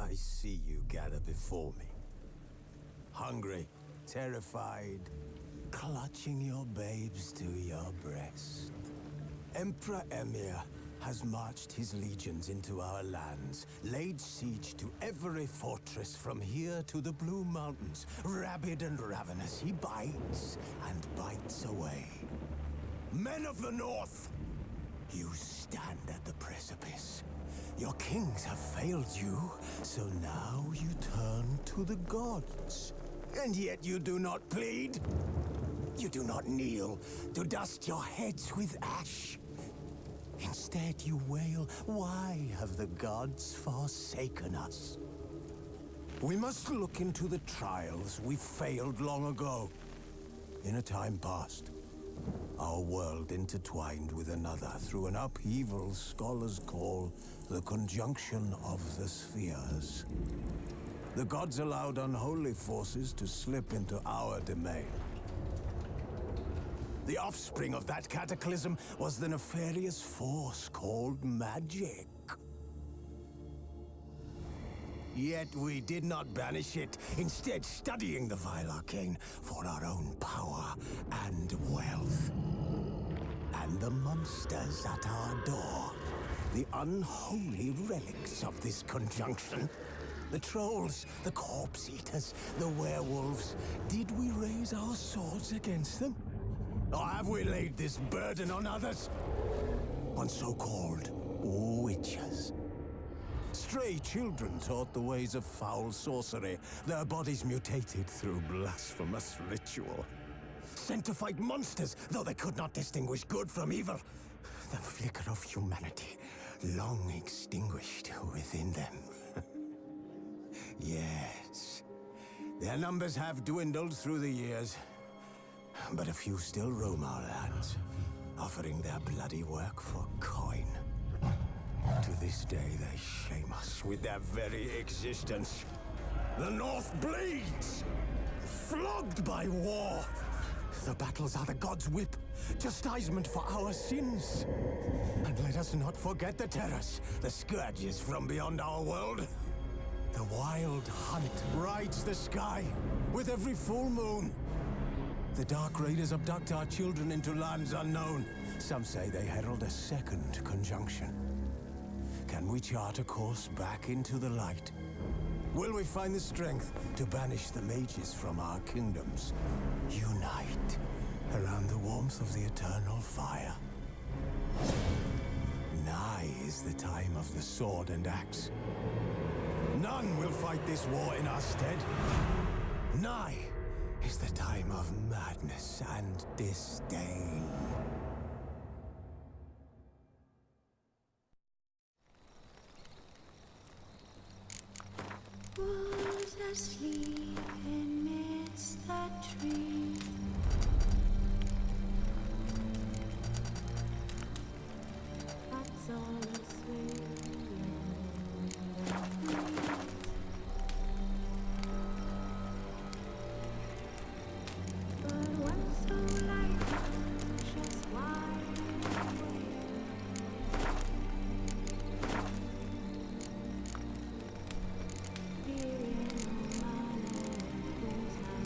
I see you gather before me. Hungry, terrified, clutching your babes to your breast. Emperor Emir has marched his legions into our lands, laid siege to every fortress from here to the Blue Mountains. Rabid and ravenous, he bites and bites away. Men of the North, you stand at the precipice. Your kings have failed you, so now you turn to the gods. And yet you do not plead. You do not kneel to dust your heads with ash. Instead you wail, why have the gods forsaken us? We must look into the trials we failed long ago. In a time past, our world intertwined with another through an upheaval scholars call the conjunction of the spheres. The gods allowed unholy forces to slip into our domain. The offspring of that cataclysm was the nefarious force called magic. Yet we did not banish it, instead studying the vile arcane for our own power and wealth. And the monsters at our door, the unholy relics of this conjunction. The trolls, the corpse eaters, the werewolves. Did we raise our swords against them? Or have we laid this burden on others? On so-called witches. Stray children taught the ways of foul sorcery, their bodies mutated through blasphemous ritual. Sent to fight monsters, though they could not distinguish good from evil. The flicker of humanity, long extinguished within them. Yes, their numbers have dwindled through the years. But a few still roam our lands, offering their bloody work for coin. To this day, they shame us with their very existence. The North bleeds, flogged by war. The battles are the gods' whip, chastisement for our sins. And let us not forget the terrors, the scourges from beyond our world. The wild hunt rides the sky with every full moon. The Dark Raiders abduct our children into lands unknown. Some say they herald a second conjunction. Can we chart a course back into the light? Will we find the strength to banish the mages from our kingdoms? Unite around the warmth of the eternal fire. Nigh is the time of the sword and axe. None will fight this war in our stead. Nigh is the time of madness and disdain. Wolves asleep amidst the trees. That's all asleep. But when so light just wide awake, fearing no man whose hands are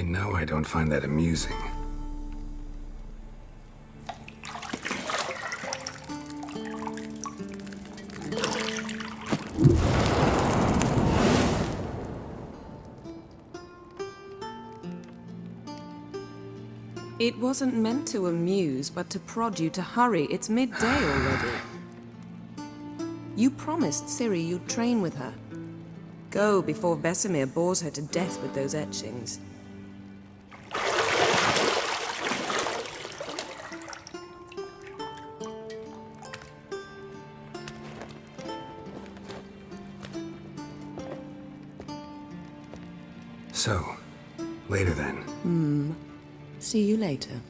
know I don't find that amusing. It wasn't meant to amuse, but to prod you to hurry. It's midday already. You promised Ciri you'd train with her. Go before Vesemir bores her to death with those etchings. So, later then. See you later.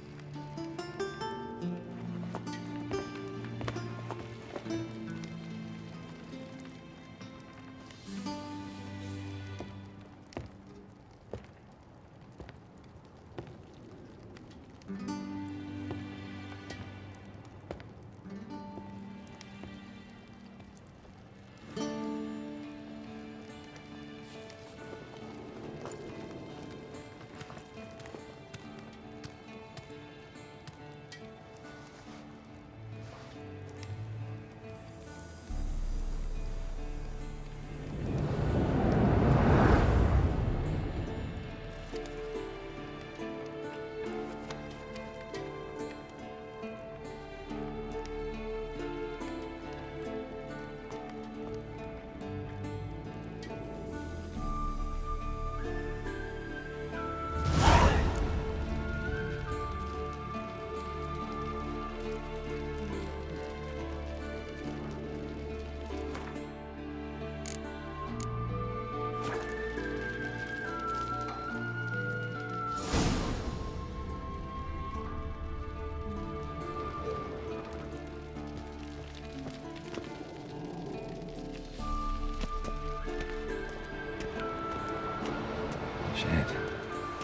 Shit.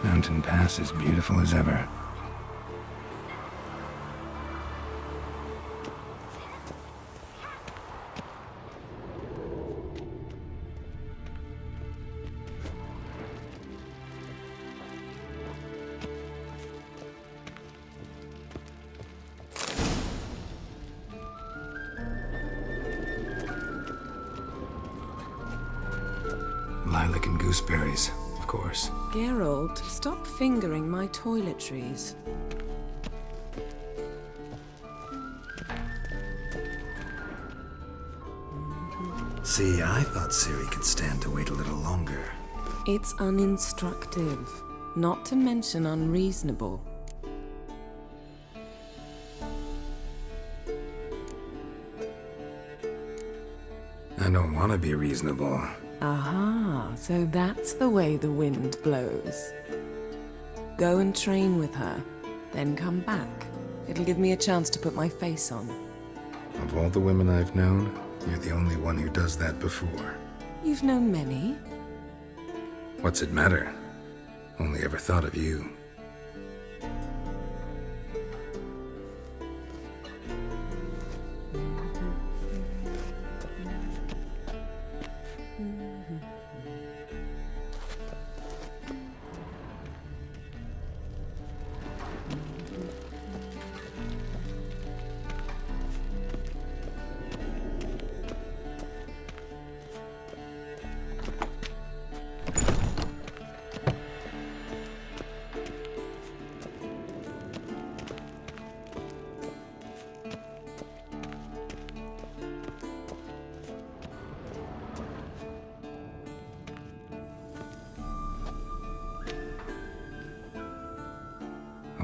Mountain Pass is beautiful as ever. Lilac and gooseberries, of course. Geralt, stop fingering my toiletries. See, I thought Ciri could stand to wait a little longer. It's uninstructive, not to mention unreasonable. I don't want to be reasonable. Aha, so that's the way the wind blows. Go and train with her, then come back. It'll give me a chance to put my face on. Of all the women I've known, you're the only one who does that before. You've known many. What's it matter? Only ever thought of you.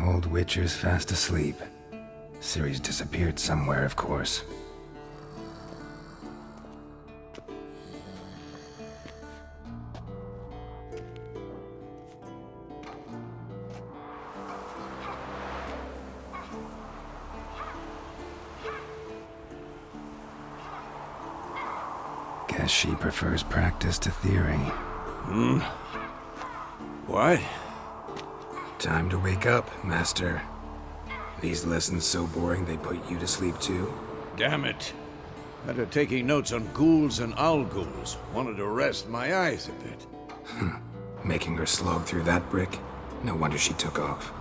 Old Witcher's fast asleep. Ciri's disappeared somewhere, of course. Guess she prefers practice to theory. What? Time to wake up, Master. These lessons so boring they put you to sleep too? Damn it. After taking notes on ghouls and owl ghouls, wanted to rest my eyes a bit. Making her slog through that brick? No wonder she took off.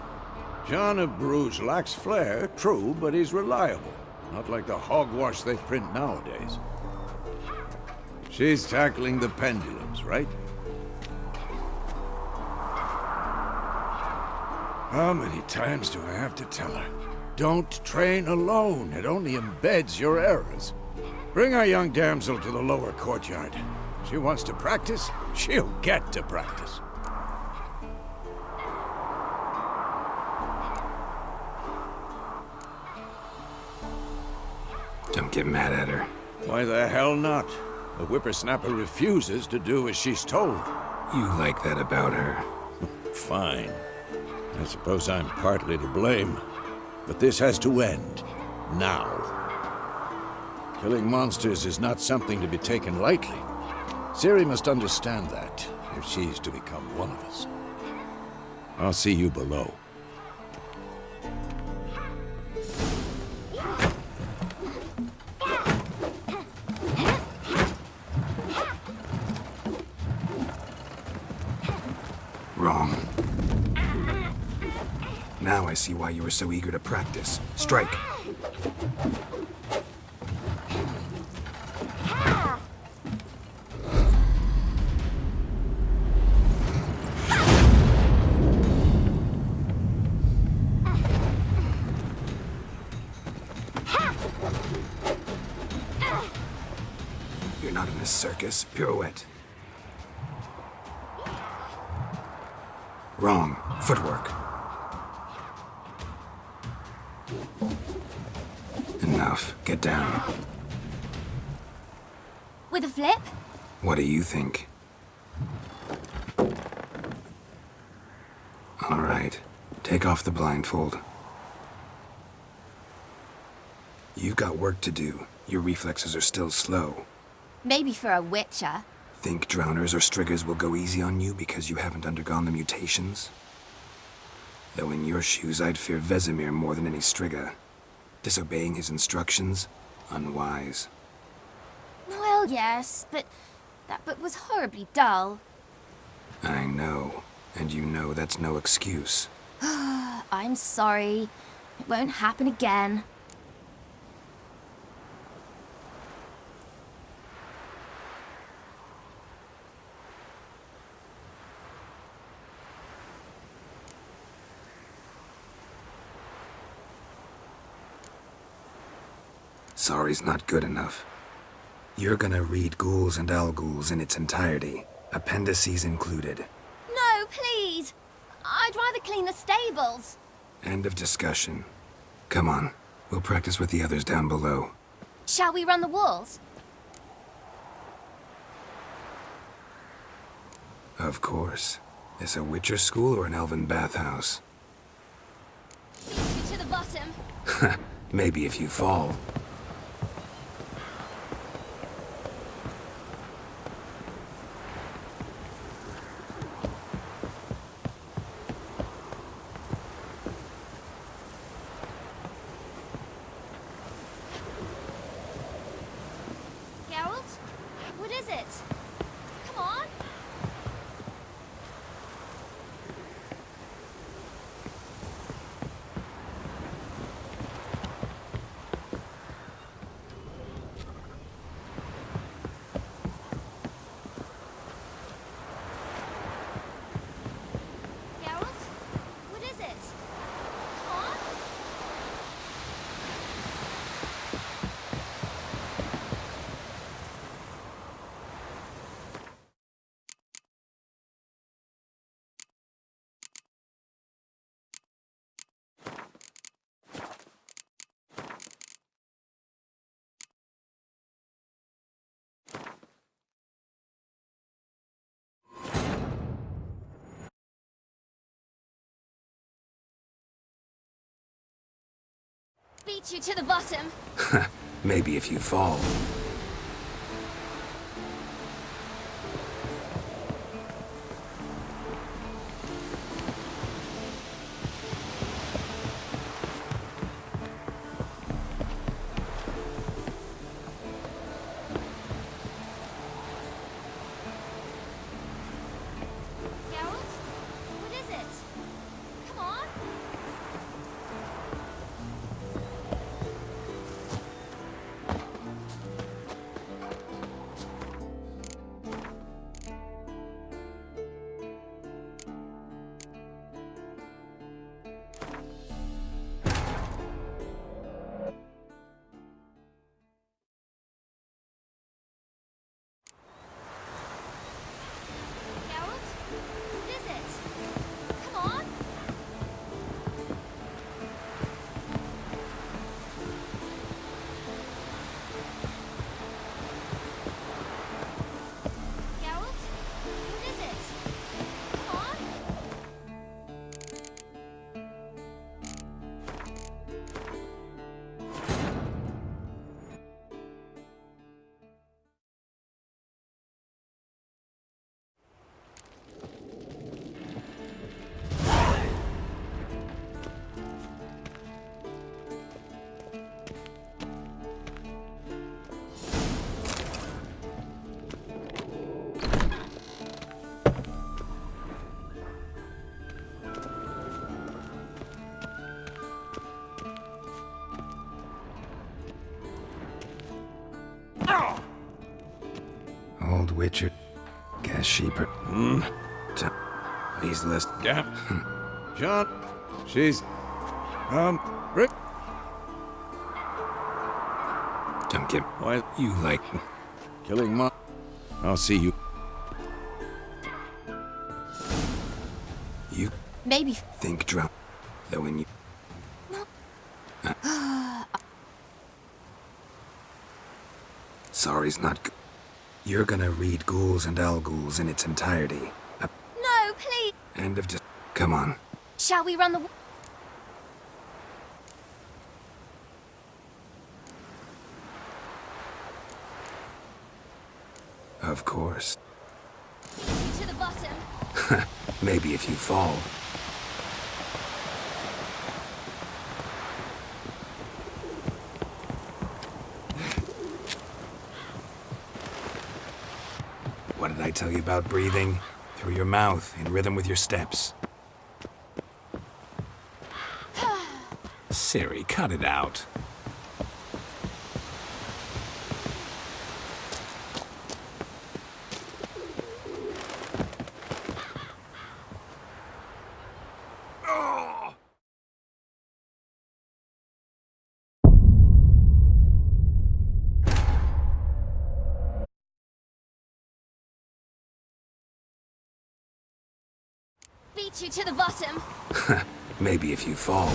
John of Bruges lacks flair, true, but he's reliable. Not like the hogwash they print nowadays. She's tackling the pendulums, right? How many times do I have to tell her? Don't train alone. It only embeds your errors. Bring our young damsel to the lower courtyard. She wants to practice, she'll get to practice. Don't get mad at her. Why the hell not? The whippersnapper refuses to do as she's told. You like that about her. Fine. I suppose I'm partly to blame. But this has to end. Now. Killing monsters is not something to be taken lightly. Ciri must understand that, if she's to become one of us. I'll see you below. Wrong. Now I see why you were so eager to practice. Strike. You're not in a circus. Pirouette. Wrong. Footwork. Enough. Get down. With a flip? What do you think? All right. Take off the blindfold. You've got work to do. Your reflexes are still slow. Maybe for a witcher. Think drowners or striggers will go easy on you because you haven't undergone the mutations? Though in your shoes, I'd fear Vesemir more than any strigger. Disobeying his instructions? Unwise. Well, yes, but that book was horribly dull. I know. And you know that's no excuse. I'm sorry. It won't happen again. Sorry's not good enough. You're gonna read Ghouls and Al-Ghouls in its entirety, appendices included. No, please! I'd rather clean the stables. End of discussion. Come on, we'll practice with the others down below. Shall we run the walls? Of course. This a Witcher school or an elven bathhouse? Beat you to the bottom. Maybe if you fall. Geralt? What is it? Come on! Geralt? What is it? Come on! Beat you to the bottom. Maybe if you fall. Geralt? What is it? Witcher. Guess sheeper. He's list. Damn. John, she's... Rick. Don't get... Why, You like... killing Mom. I'll see you. You Maybe. think drunk. Though when you... Sorry's not good. You're gonna read Ghouls and Al-Ghouls in its entirety. No, please. End of just... Come on. Shall we run the... Of course. to the bottom? Maybe if you fall. What did I tell you about breathing? Through your mouth, in rhythm with your steps. Siri, cut it out. Beat you to the bottom. Maybe if you fall.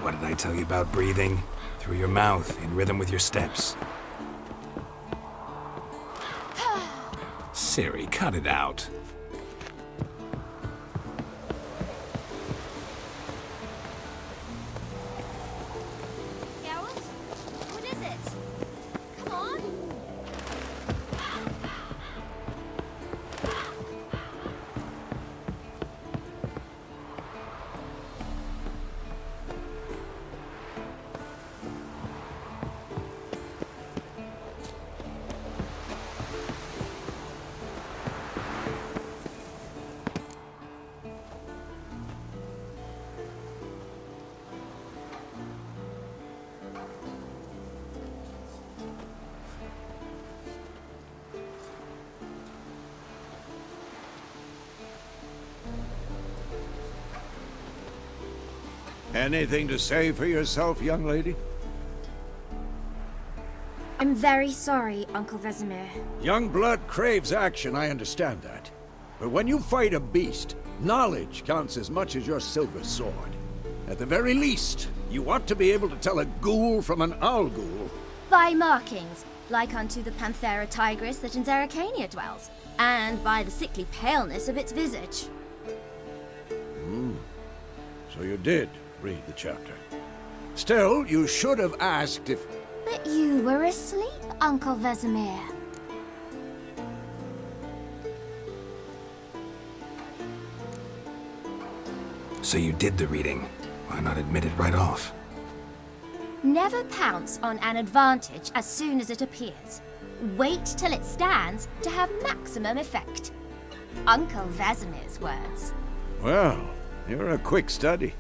What did I tell you about breathing? Through your mouth, in rhythm with your steps. Siri, cut it out. Geralt? What is it? Come on. Anything to say for yourself, young lady? I'm very sorry, Uncle Vesemir. Young blood craves action, I understand that. But when you fight a beast, knowledge counts as much as your silver sword. At the very least, you ought to be able to tell a ghoul from an owl-ghoul. By markings, like unto the Panthera tigris that in Zerrikania dwells, and by the sickly paleness of its visage. So you did read the chapter. Still, you should have asked if... But you were asleep, Uncle Vesemir. So you did the reading. Why not admit it right off? Never pounce on an advantage as soon as it appears. Wait till it stands to have maximum effect. Uncle Vesemir's words. Well, you're a quick study.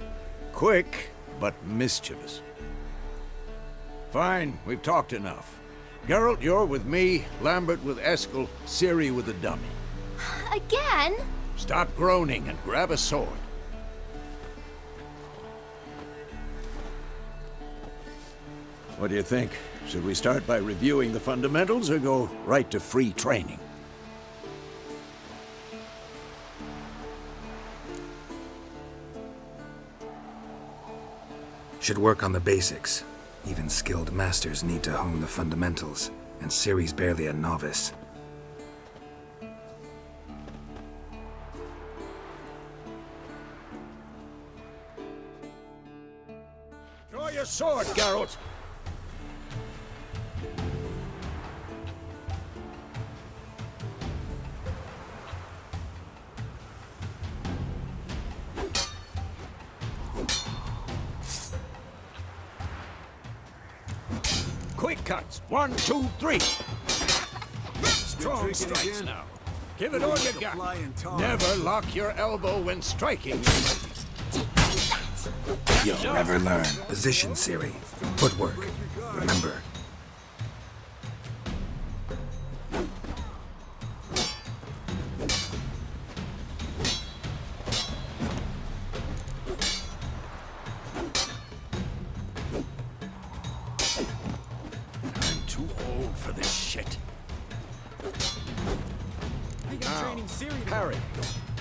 Quick, but mischievous. Fine, we've talked enough. Geralt, you're with me, Lambert with Eskel, Ciri with the dummy. Again? Stop groaning and grab a sword. What do you think? Should we start by reviewing the fundamentals or go right to free training? Should work on the basics. Even skilled masters need to hone the fundamentals, and Ciri's barely a novice. Draw your sword, Geralt! Quick cuts. 1, 2, 3. Strong strikes now. Give it all you got. Never lock your elbow when striking. You'll never learn. Position, Siri. Footwork. Remember. I'm too old for this shit. Now, parry.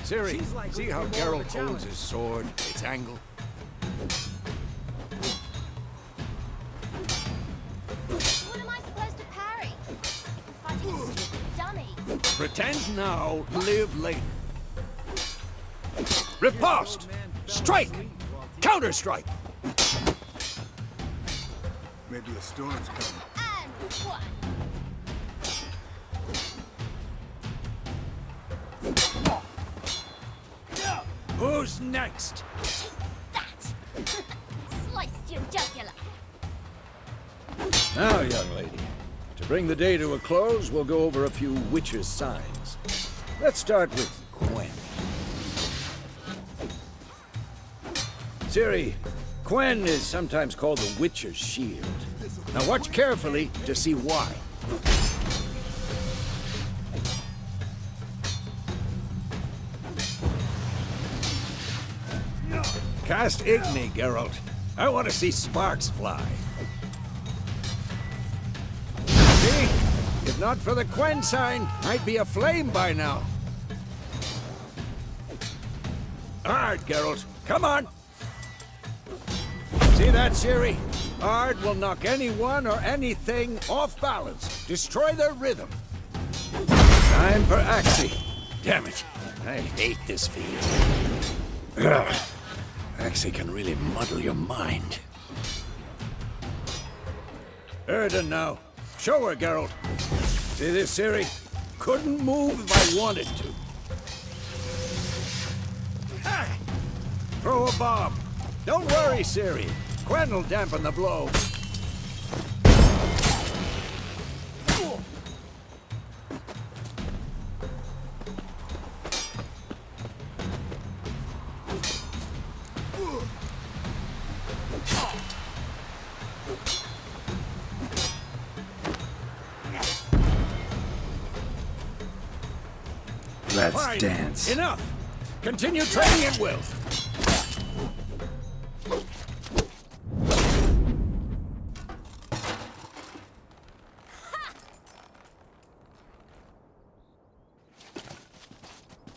Siri, see how Geralt holds his sword, its angle? What am I supposed to parry? Fighting a stupid dummy. Pretend now, live later. Riposte! Strike! Counter-strike! Maybe a storm's coming. And one. Who's next? That! Sliced your jugular. Now, young lady, to bring the day to a close, we'll go over a few witches' signs. Let's start with Quen. Ciri, Quen is sometimes called the witcher's shield. Now watch carefully to see why. Cast Igni, Geralt. I want to see sparks fly. See? If not for the Quen sign, I'd be aflame by now. Ard, Geralt. Come on! See that, Ciri? Ard will knock anyone or anything off balance. Destroy their rhythm. Time for Axie. Damn it. I hate this feeling. Ugh. Axie can really muddle your mind. Erden now. Show her, Geralt. See this, Ciri? Couldn't move if I wanted to. Ah! Throw a bomb. Don't worry, Ciri. Quen will dampen the blow. Let's Fine. dance. Enough. Continue training at will.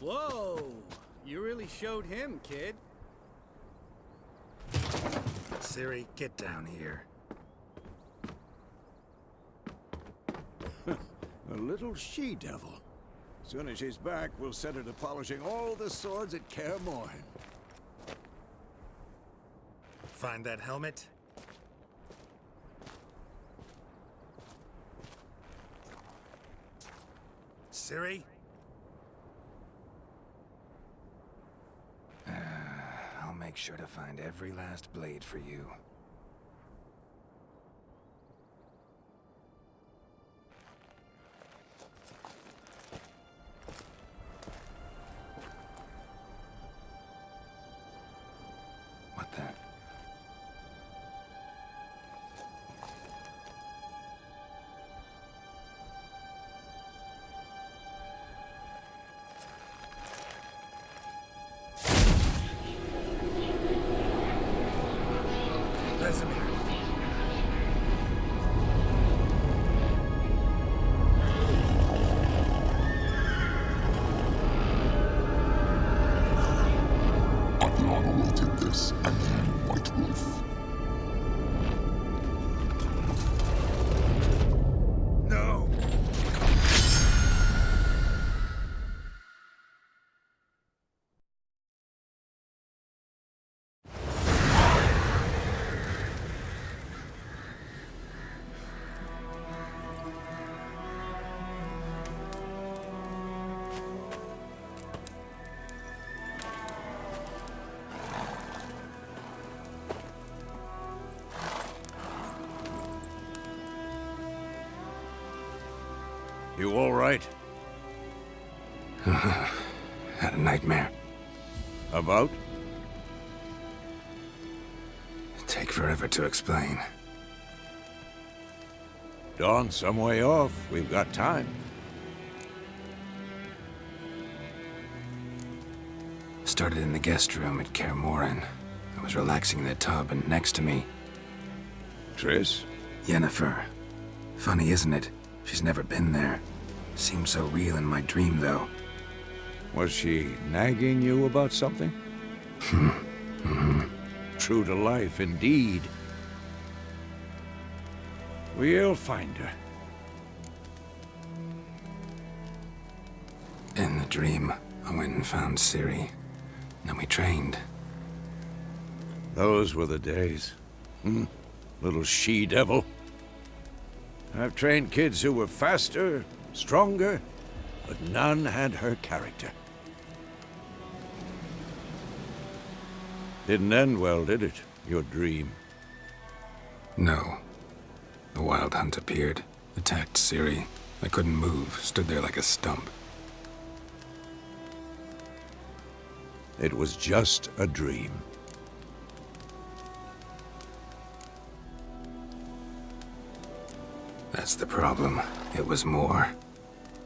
Whoa! You really showed him, kid. Ciri, get down here. A little she-devil. Soon as she's back, we'll set her to polishing all the swords at Kaer Morhen. Find that helmet? Ciri? I'll make sure to find every last blade for you. What the? Vesemir. I've long awaited this, and you, White Wolf. No! You all right? Had a nightmare. About? Take forever to explain. Dawn's some way off. We've got time. Started in the guest room at Kaer Morhen. I was relaxing in the tub, and next to me, Triss? Yennefer. Funny, isn't it? She's never been there. Seemed so real in my dream, though. Was she nagging you about something? True to life, indeed. We'll find her. In the dream, I went and found Ciri. Then we trained. Those were the days. Little she-devil. I've trained kids who were faster, stronger, but none had her character. Didn't end well, did it? Your dream? No. The Wild Hunt appeared, attacked Ciri. I couldn't move, stood there like a stump. It was just a dream. That's the problem. It was more.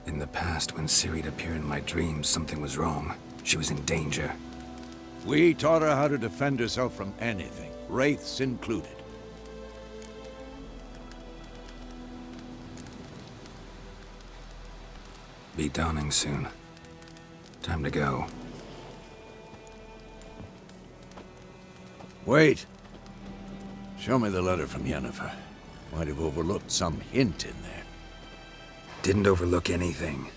In the past, when Ciri'd appear in my dreams, something was wrong. She was in danger. We taught her how to defend herself from anything, wraiths included. Be dawning soon. Time to go. Wait. Show me the letter from Yennefer. Might have overlooked some hint in there. Didn't overlook anything.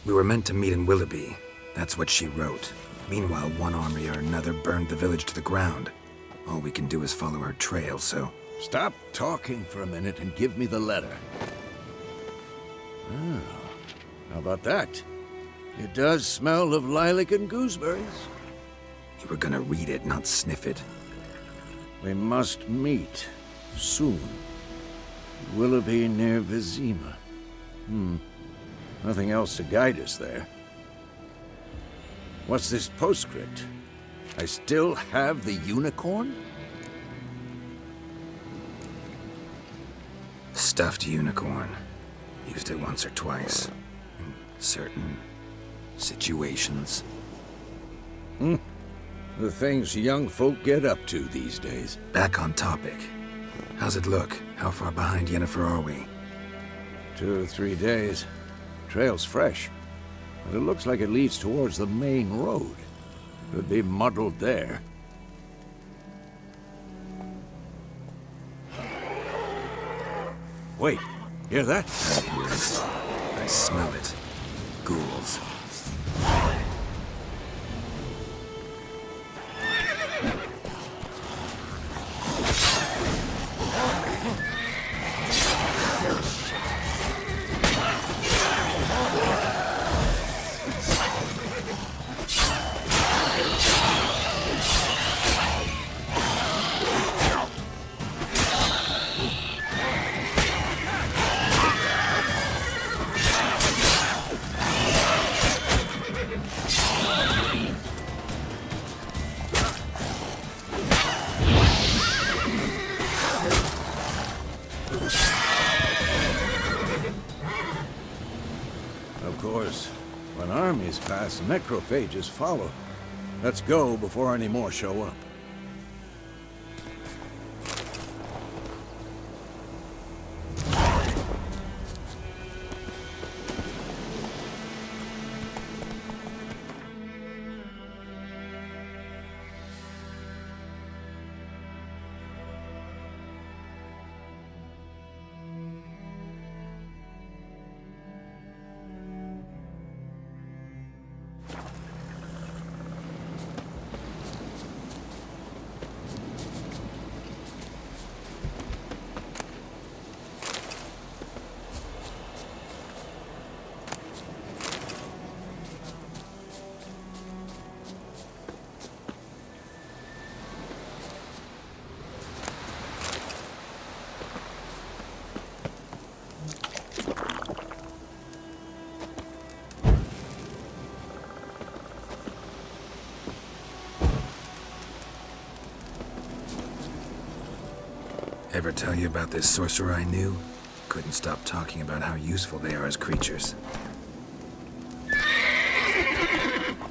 We were meant to meet in Willoughby. That's what she wrote. Meanwhile, one army or another burned the village to the ground. All we can do is follow her trail, so... Stop talking for a minute and give me the letter. Oh, how about that? It does smell of lilac and gooseberries. You were gonna read it, not sniff it. We must meet. Soon. Willoughby near Vizima. Nothing else to guide us there. What's this postscript? I still have the unicorn? Stuffed unicorn. Used it once or twice. In certain situations. The things young folk get up to these days. Back on topic. How's it look? How far behind Yennefer are we? 2 or 3 days. Trail's fresh, but it looks like it leads towards the main road. Could be muddled there. Wait, hear that? I hear it. I smell it. Ghouls. Of course, when armies pass, necrophages follow. Let's go before any more show up. ever tell you about this sorcerer I knew? Couldn't stop talking about how useful they are as creatures.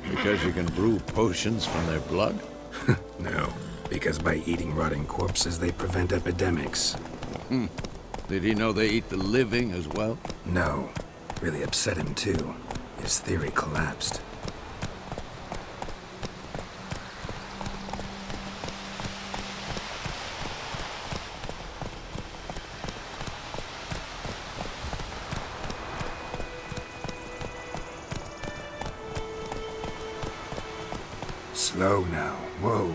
Because you can brew potions from their blood? No, because by eating rotting corpses, they prevent epidemics. Did he know they eat the living as well? No. Really upset him, too. His theory collapsed. Slow now. Whoa.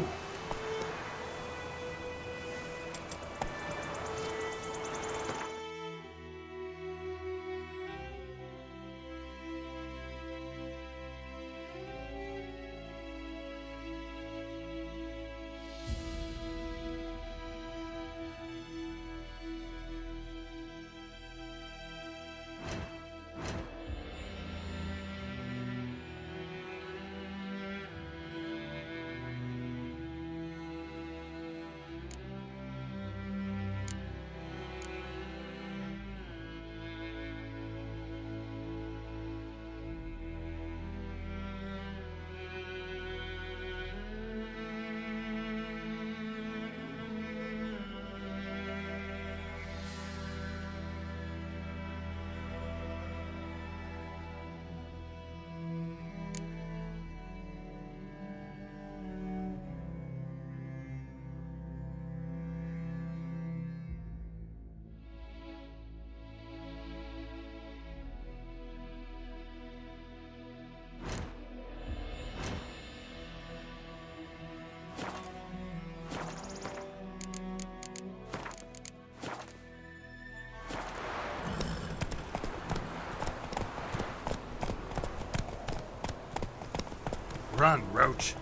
Run, Roach.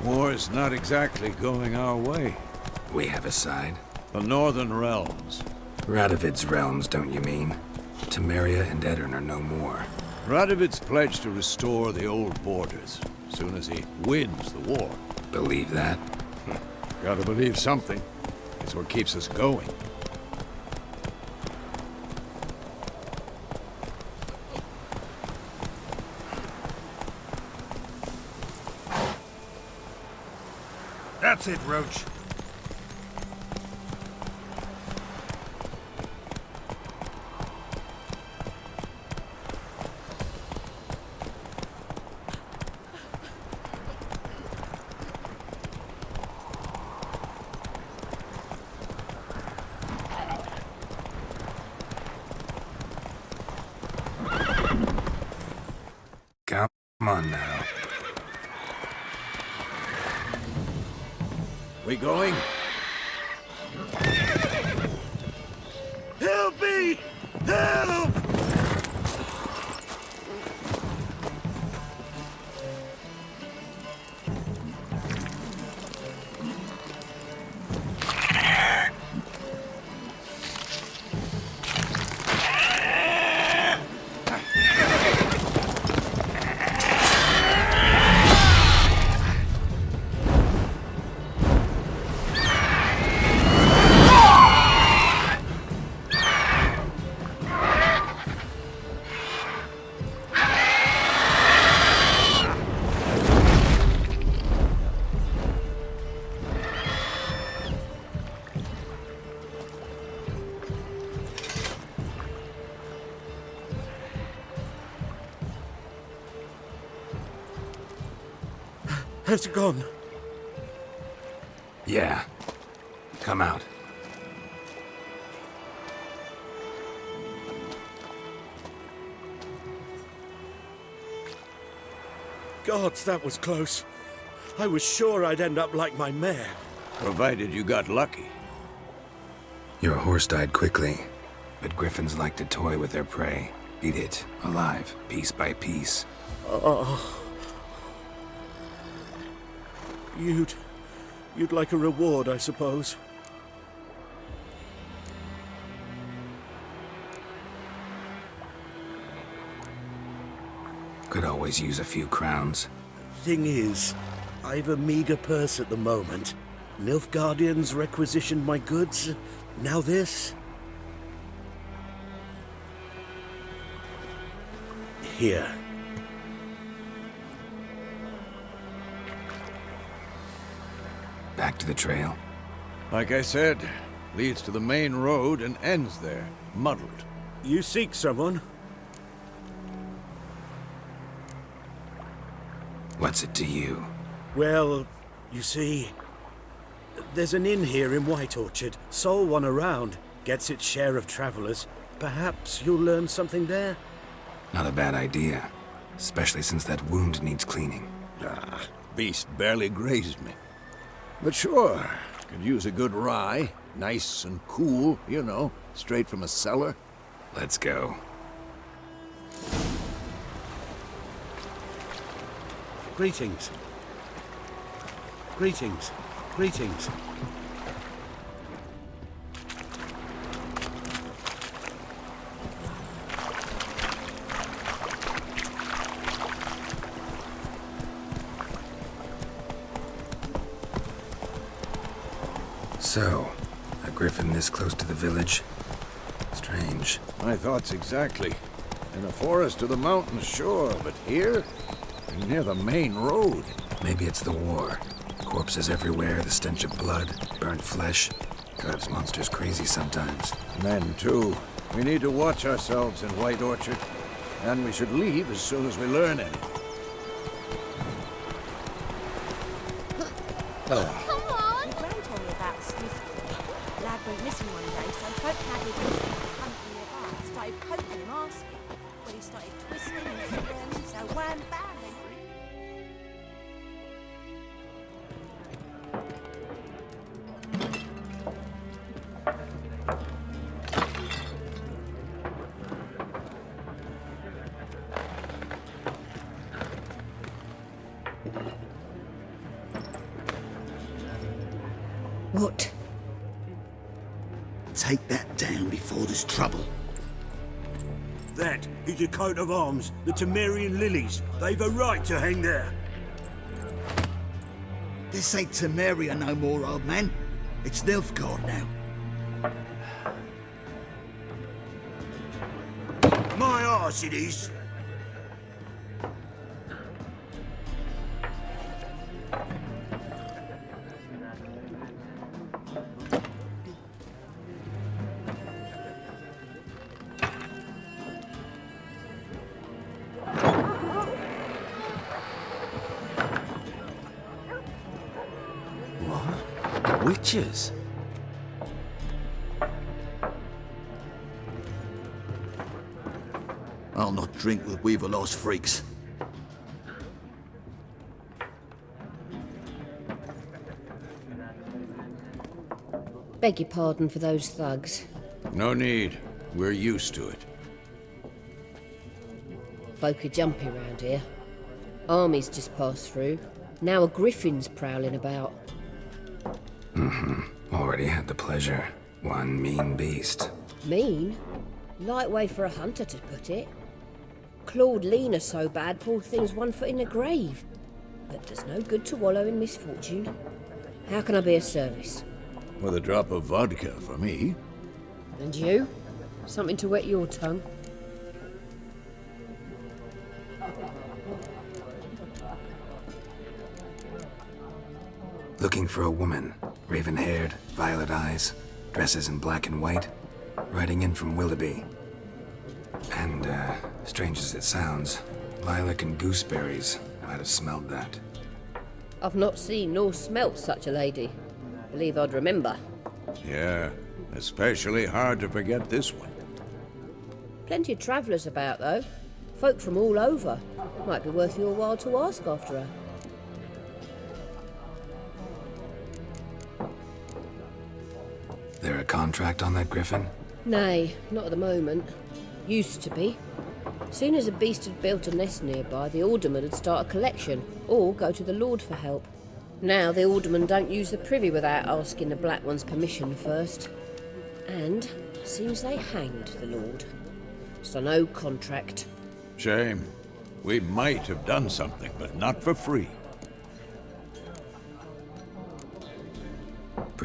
War is not exactly going our way. We have a side. The Northern Realms. Radovid's realms, don't you mean? Temeria and Edirn are no more. Radovid's pledged to restore the old borders as soon as he wins the war. Believe that? Gotta believe something. It's what keeps us going. That's it, Roach. Come on now. We going? Help me! Help! Has it gone? Yeah. Come out. Gods, that was close. I was sure I'd end up like my mare. Provided you got lucky. Your horse died quickly, but griffins like to toy with their prey. Eat it, alive, piece by piece. Oh. You'd like a reward, I suppose. Could always use a few crowns. Thing is, I've a meager purse at the moment. Nilfgaardians requisitioned my goods. Now this. Here. Back to the trail? Like I said, leads to the main road and ends there, muddled. You seek someone? What's it to you? Well, you see, there's an inn here in White Orchard. Sole one around. Gets its share of travelers. Perhaps you'll learn something there? Not a bad idea. Especially since that wound needs cleaning. Ah, beast barely grazed me. But sure, could use a good rye. Nice and cool, you know, straight from a cellar. Let's go. Greetings. Greetings. Greetings. So, a griffin this close to the village? Strange. My thoughts exactly. In the forest or the mountains, sure, but here? Near the main road. Maybe it's the war. Corpses everywhere, the stench of blood, burnt flesh. Drives monsters crazy sometimes. Men, too. We need to watch ourselves in White Orchard. And we should leave as soon as we learn anything. Come on! Your gran told me about a sniff. Lad went missing one day, so folk had me hunting nearby. Started poking him, asking. When he started twisting and swirling, so wham bam. What? Take that down before there's trouble. That is a coat of arms, the Temerian lilies. They've a right to hang there. This ain't Temeria no more, old man. It's Nilfgaard now. My arse it is. Witches? I'll not drink with Weaverlost freaks. Beg your pardon for those thugs. No need. We're used to it. Folk are jumpy round here. Armies just passed through. Now a griffin's prowling about. Already had the pleasure. One mean beast. Mean? Light way for a hunter to put it. Clawed Lena so bad, poor thing's 1 foot in the grave. But there's no good to wallow in misfortune. How can I be of service? With a drop of vodka for me. And you? Something to wet your tongue? Looking for a woman. Raven-haired, violet eyes, dresses in black and white. Riding in from Willoughby. And, strange as it sounds, lilac and gooseberries. Might have smelled that. I've not seen nor smelt such a lady. Believe I'd remember. Yeah, especially hard to forget this one. Plenty of travellers about, though. Folk from all over. Might be worth your while to ask after her. There a contract on that griffin? Nay, not at the moment. Used to be. Soon as a beast had built a nest nearby, the alderman would start a collection, or go to the Lord for help. Now the alderman don't use the privy without asking the Black One's permission first. And seems they hanged the Lord. So no contract. Shame. We might have done something, but not for free.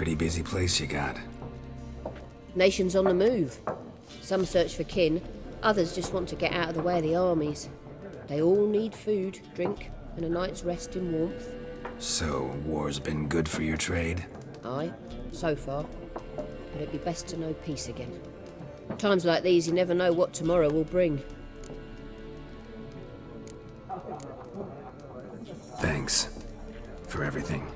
Pretty busy place you got. Nations on the move. Some search for kin, others just want to get out of the way of the armies. They all need food, drink, and a night's rest in warmth. So, war's been good for your trade? Aye, so far. But it'd be best to know peace again. Times like these, you never know what tomorrow will bring. Thanks for everything.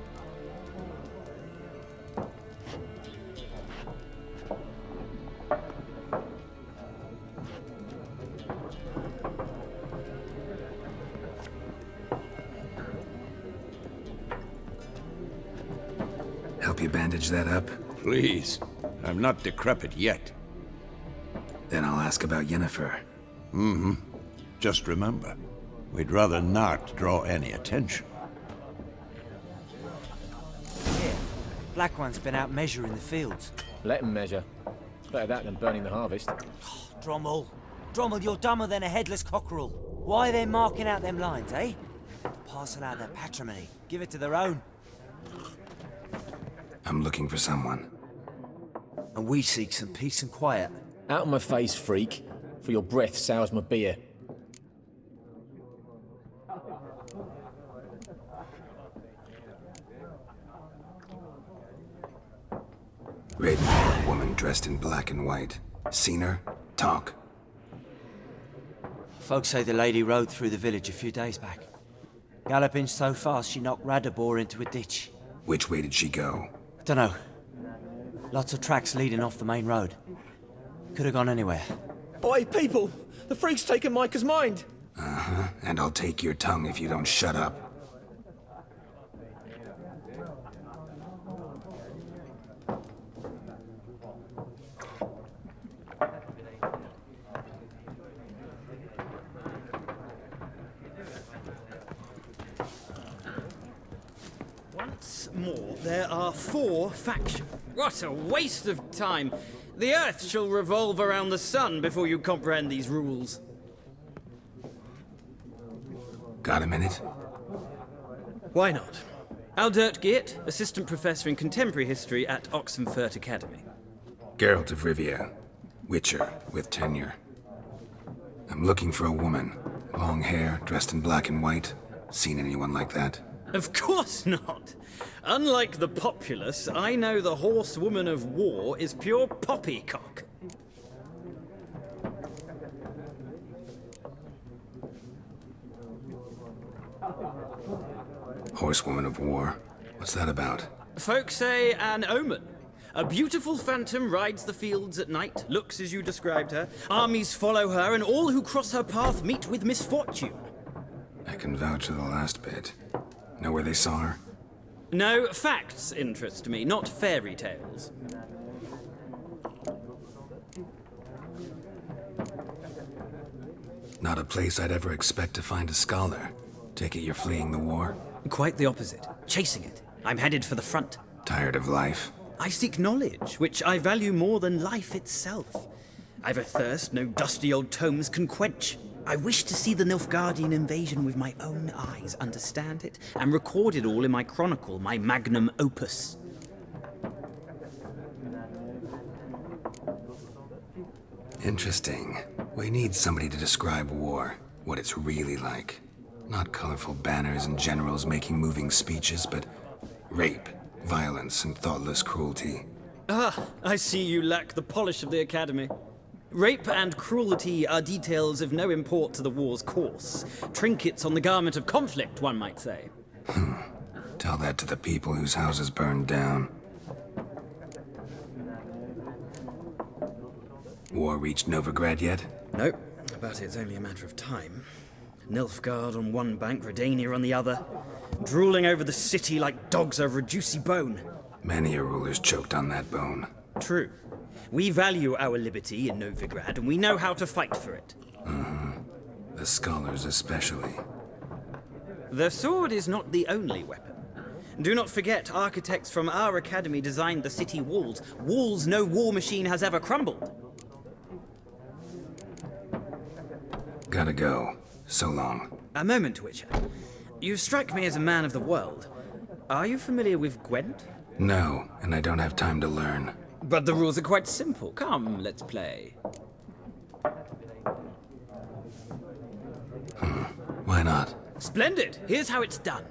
Help you bandage that up? Please. I'm not decrepit yet. Then I'll ask about Yennefer. Mm-hmm. Just remember, we'd rather not draw any attention. Here, Black One's been out measuring the fields. Let him measure. Better that than burning the harvest. Drommel. Drommel, you're dumber than a headless cockerel. Why are they marking out them lines, eh? Parcel out their patrimony. Give it to their own. I'm looking for someone. And we seek some peace and quiet. Out of my face, freak. For your breath sours my beer. Red-haired woman dressed in black and white. Seen her? Talk. Folks say the lady rode through the village a few days back. Galloping so fast she knocked Radabor into a ditch. Which way did she go? Dunno. Lots of tracks leading off the main road. Could have gone anywhere. Oi, people! The freak's taken Micah's mind! Uh-huh. And I'll take your tongue if you don't shut up. Once more, there are 4 factions. What a waste of time! The Earth shall revolve around the sun before you comprehend these rules. Got a minute? Why not? Aldert Geert, Assistant Professor in Contemporary History at Oxenfurt Academy. Geralt of Rivia. Witcher, with tenure. I'm looking for a woman. Long hair, dressed in black and white. Seen anyone like that? Of course not! Unlike the populace, I know the horsewoman of war is pure poppycock. Horsewoman of war? What's that about? Folks say an omen. A beautiful phantom rides the fields at night, looks as you described her. Armies follow her, and all who cross her path meet with misfortune. I can vouch for the last bit. Know where they saw her? No, facts interest me, not fairy tales. Not a place I'd ever expect to find a scholar. Take it you're fleeing the war? Quite the opposite. Chasing it. I'm headed for the front. Tired of life? I seek knowledge, which I value more than life itself. I've a thirst no dusty old tomes can quench. I wish to see the Nilfgaardian invasion with my own eyes, understand it, and record it all in my chronicle, my magnum opus. Interesting. We need somebody to describe war, what it's really like. Not colorful banners and generals making moving speeches, but rape, violence, and thoughtless cruelty. Ah, I see you lack the polish of the Academy. Rape and cruelty are details of no import to the war's course. Trinkets on the garment of conflict, one might say. Tell that to the people whose houses burned down. War reached Novigrad yet? No, but it's only a matter of time. Nilfgaard on one bank, Redania on the other, drooling over the city like dogs over a juicy bone. Many a ruler's choked on that bone. True. We value our liberty in Novigrad, and we know how to fight for it. The scholars especially. The sword is not the only weapon. Do not forget, architects from our academy designed the city walls. Walls no war machine has ever crumbled. Gotta go. So long. A moment, Witcher. You strike me as a man of the world. Are you familiar with Gwent? No, and I don't have time to learn. But the rules are quite simple. Come, let's play. Why not? Splendid! Here's how it's done.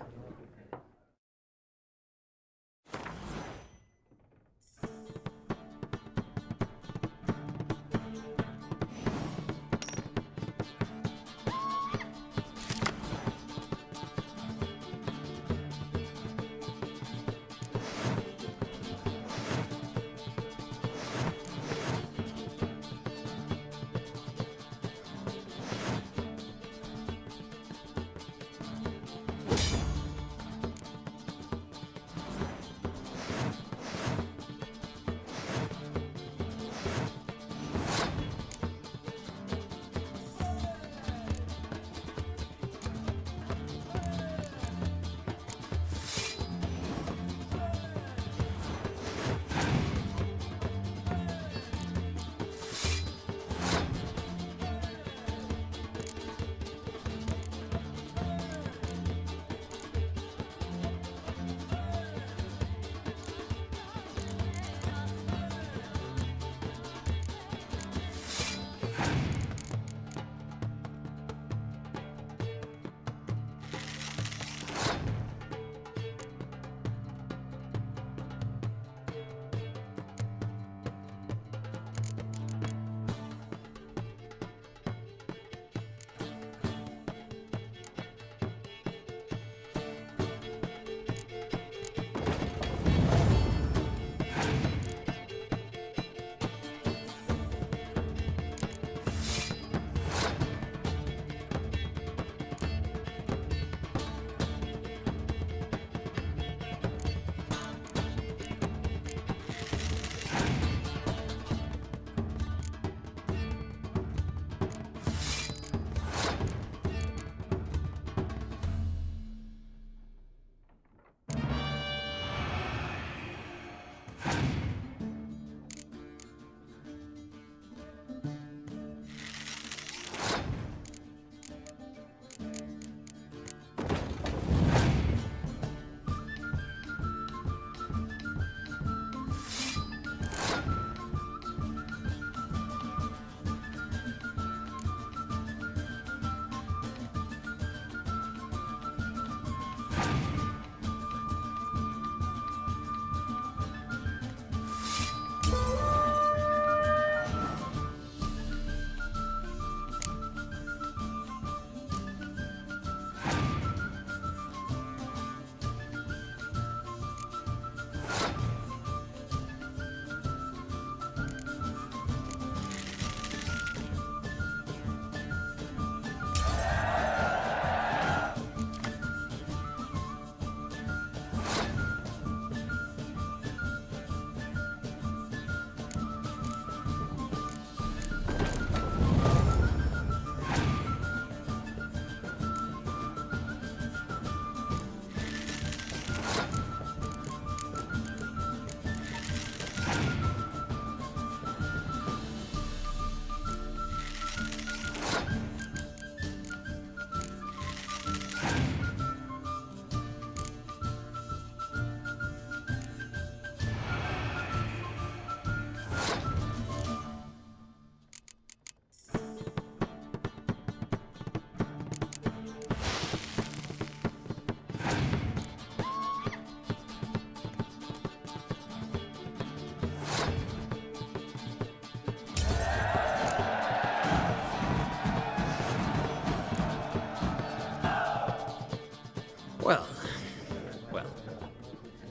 Well,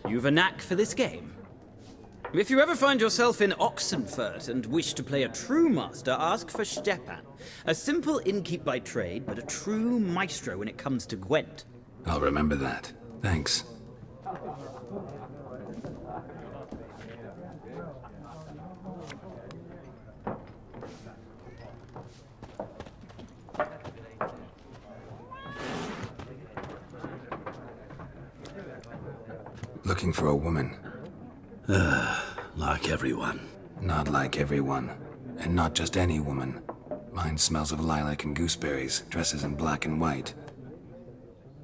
you've a knack for this game. If you ever find yourself in Oxenfurt and wish to play a true master, ask for Stepan. A simple innkeep by trade, but a true maestro when it comes to Gwent. I'll remember that. Thanks. Looking for a woman. Like everyone. Not like everyone. And not just any woman. Mine smells of lilac and gooseberries, dresses in black and white.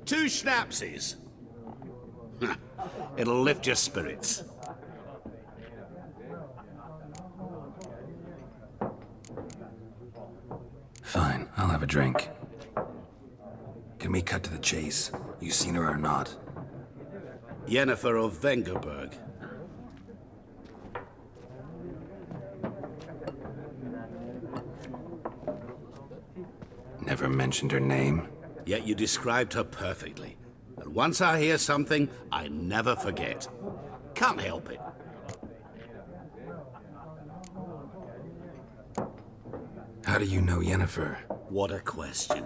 2 schnapsies. It'll lift your spirits. Fine, I'll have a drink. Can we cut to the chase? You seen her or not? Yennefer of Vengerberg. Never mentioned her name. Yet you described her perfectly. And once I hear something, I never forget. Can't help it. How do you know Yennefer? What a question.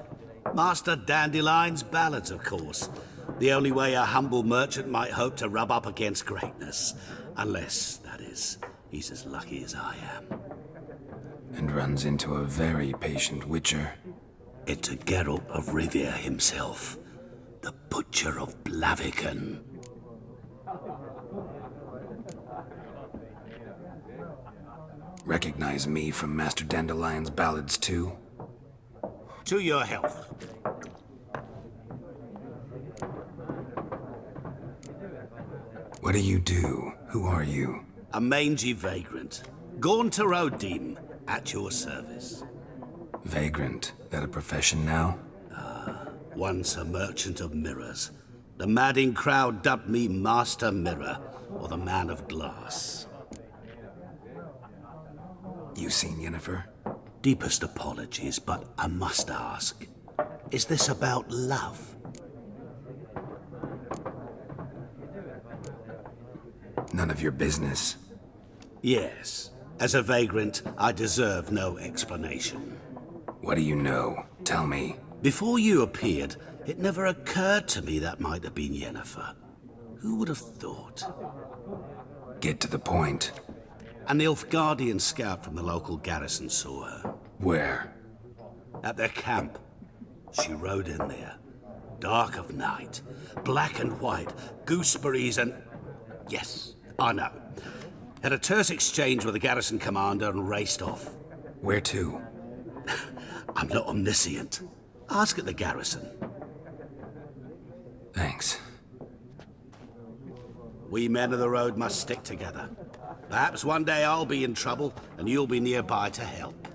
Master Dandelion's ballads, of course. The only way a humble merchant might hope to rub up against greatness. Unless, that is, he's as lucky as I am. And runs into a very patient witcher. Into Geralt of Rivia himself. The Butcher of Blaviken. Recognize me from Master Dandelion's ballads too? To your health. What do you do? Who are you? A mangy vagrant. Gone to Rodim, at your service. Vagrant? That a profession now? Once a merchant of mirrors. The madding crowd dubbed me Master Mirror, or the Man of Glass. You seen Yennefer? Deepest apologies, but I must ask. Is this about love? None of your business. Yes. As a vagrant, I deserve no explanation. What do you know? Tell me. Before you appeared, it never occurred to me that might have been Yennefer. Who would have thought? Get to the point. An Nilfgaardian scout from the local garrison saw her. Where? At their camp. She rode in there. Dark of night. Black and white. Gooseberries and... Yes, I know. Had a terse exchange with the garrison commander and raced off. Where to? I'm not omniscient. Ask at the garrison. Thanks. We men of the road must stick together. Perhaps one day I'll be in trouble and you'll be nearby to help.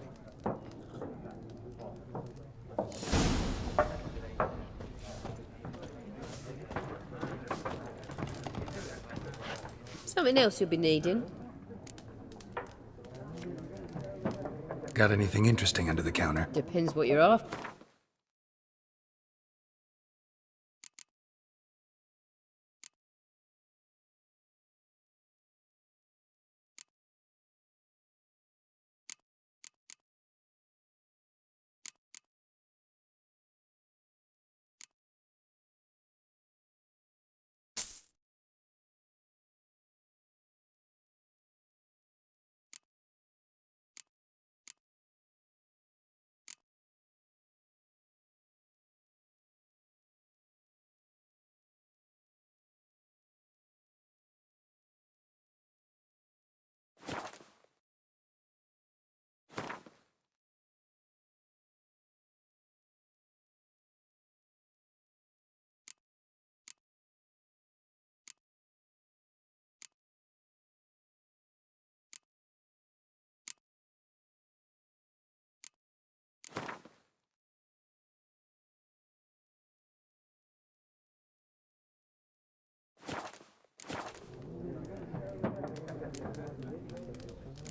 Something else you'll be needing? Got anything interesting under the counter? Depends what you're after.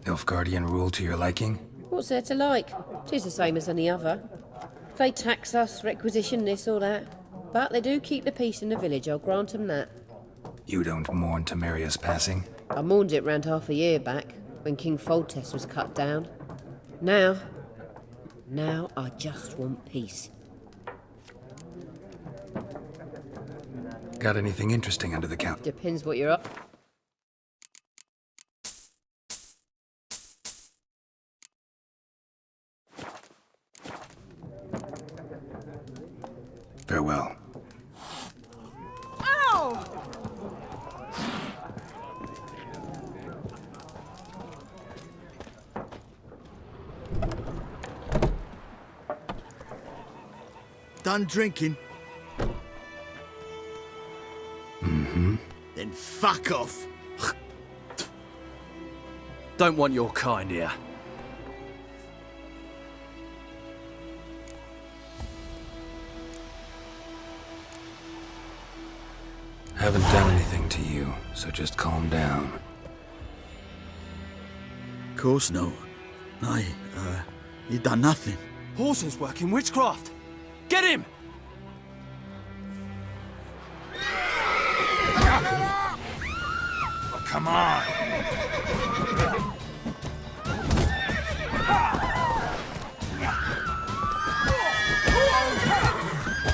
Nilfgaardian rule to your liking? What's there to like? 'Tis the same as any other. They tax us, requisition this or that. But they do keep the peace in the village, I'll grant 'em that. You don't mourn Temeria's passing? I mourned it round half a year back, when King Foltest was cut down. Now I just want peace. Got anything interesting under the counter? Depends what you're up. Farewell. Ow! Done drinking? Mm-hmm. Then Fuck off! Don't want your kind here. Haven't done anything to you, so just calm down. Of course no. You done nothing. Horses working witchcraft! Get him! Oh, come on!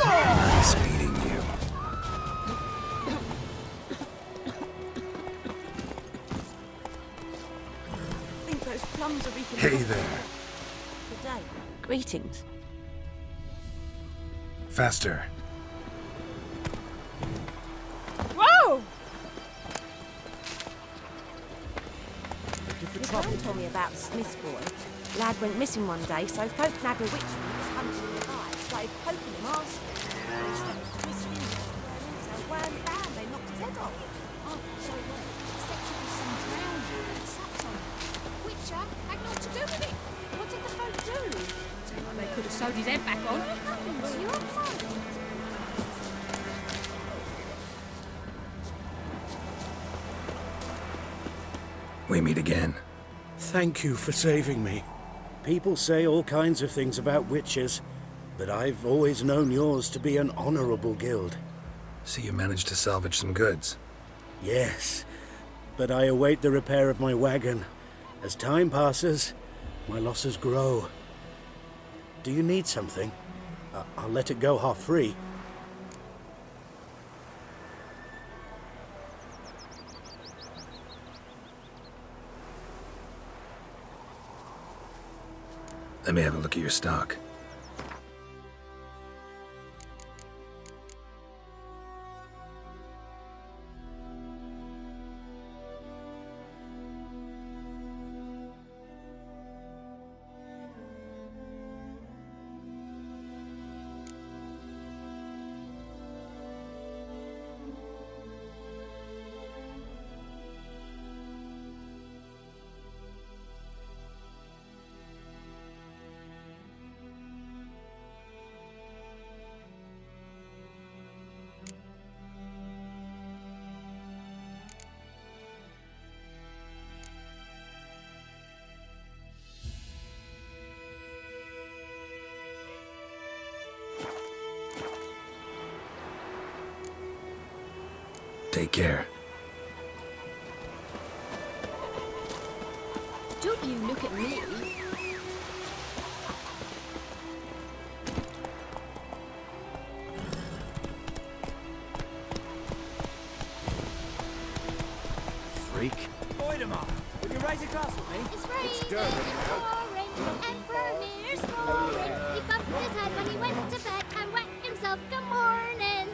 Nice meeting you. I think those plums are wreaking Hey havoc. there. Good day. Greetings. Faster. Whoa! Your Gran told me about Smith's boy. Lad went missing one day, so folk nagged a witch was hunting him alive, started poking him, asking. He started twisting his hands, so wham bam, they knocked his head off. Oh, so what? Said to be some drowning and sat on him. Witcher had naught to do with it. What did the folk do? Seemed like they could have sewed his head back on. What happened to your father? We meet again. Thank you for saving me. People say all kinds of things about witches, but I've always known yours to be an honorable guild. So you managed to salvage some goods? Yes, but I await the repair of my wagon. As time passes, my losses grow. Do you need something? I'll let it go half-free. Let me have a look at your stock. Take care. Don't you look at me. Freak. Voidemar, will you raise a glass with me? It's raining, orange, and Vermeer's roaring. He bumped his head when he went to bed and wet himself. Good morning.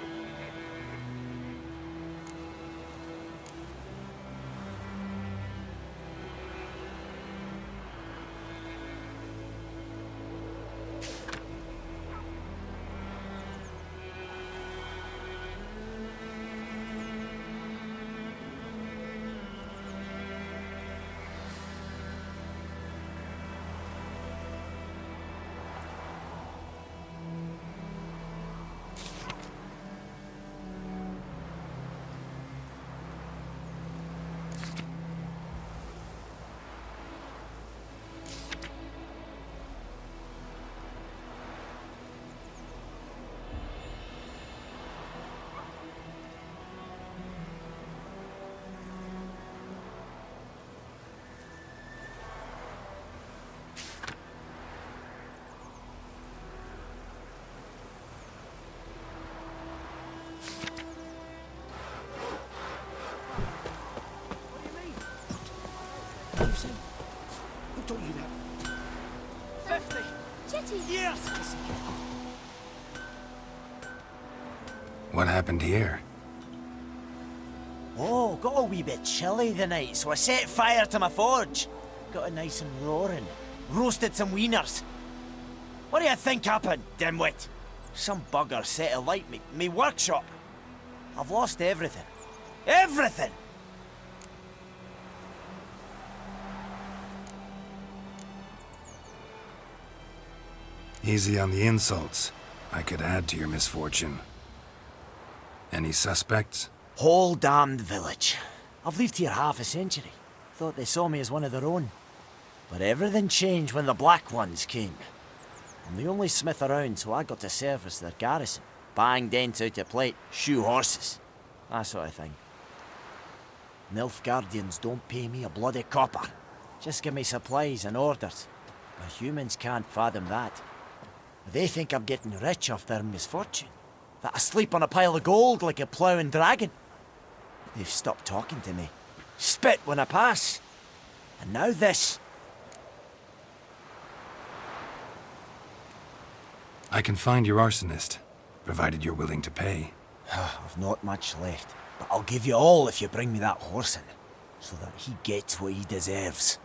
Who taught you that? 50. Jetty. Yes! What happened here? Oh, got a wee bit chilly the night, so I set fire to my forge. Got it nice and roaring. Roasted some wieners. What do you think happened, dimwit? Some bugger set alight me workshop. I've lost everything. Everything! Easy on the insults. I could add to your misfortune. Any suspects? Whole damned village. I've lived here half a century. Thought they saw me as one of their own. But everything changed when the Black Ones came. I'm the only smith around, so I got to service their garrison. Bang dents out of plate, shoe horses. That sort of thing. Nilfgaardians don't pay me a bloody copper. Just give me supplies and orders. But humans can't fathom that. They think I'm getting rich off their misfortune. That I sleep on a pile of gold like a ploughing dragon. They've stopped talking to me. Spit when I pass. And now this. I can find your arsonist, provided you're willing to pay. I've not much left, but I'll give you all if you bring me that horse in, so that he gets what he deserves.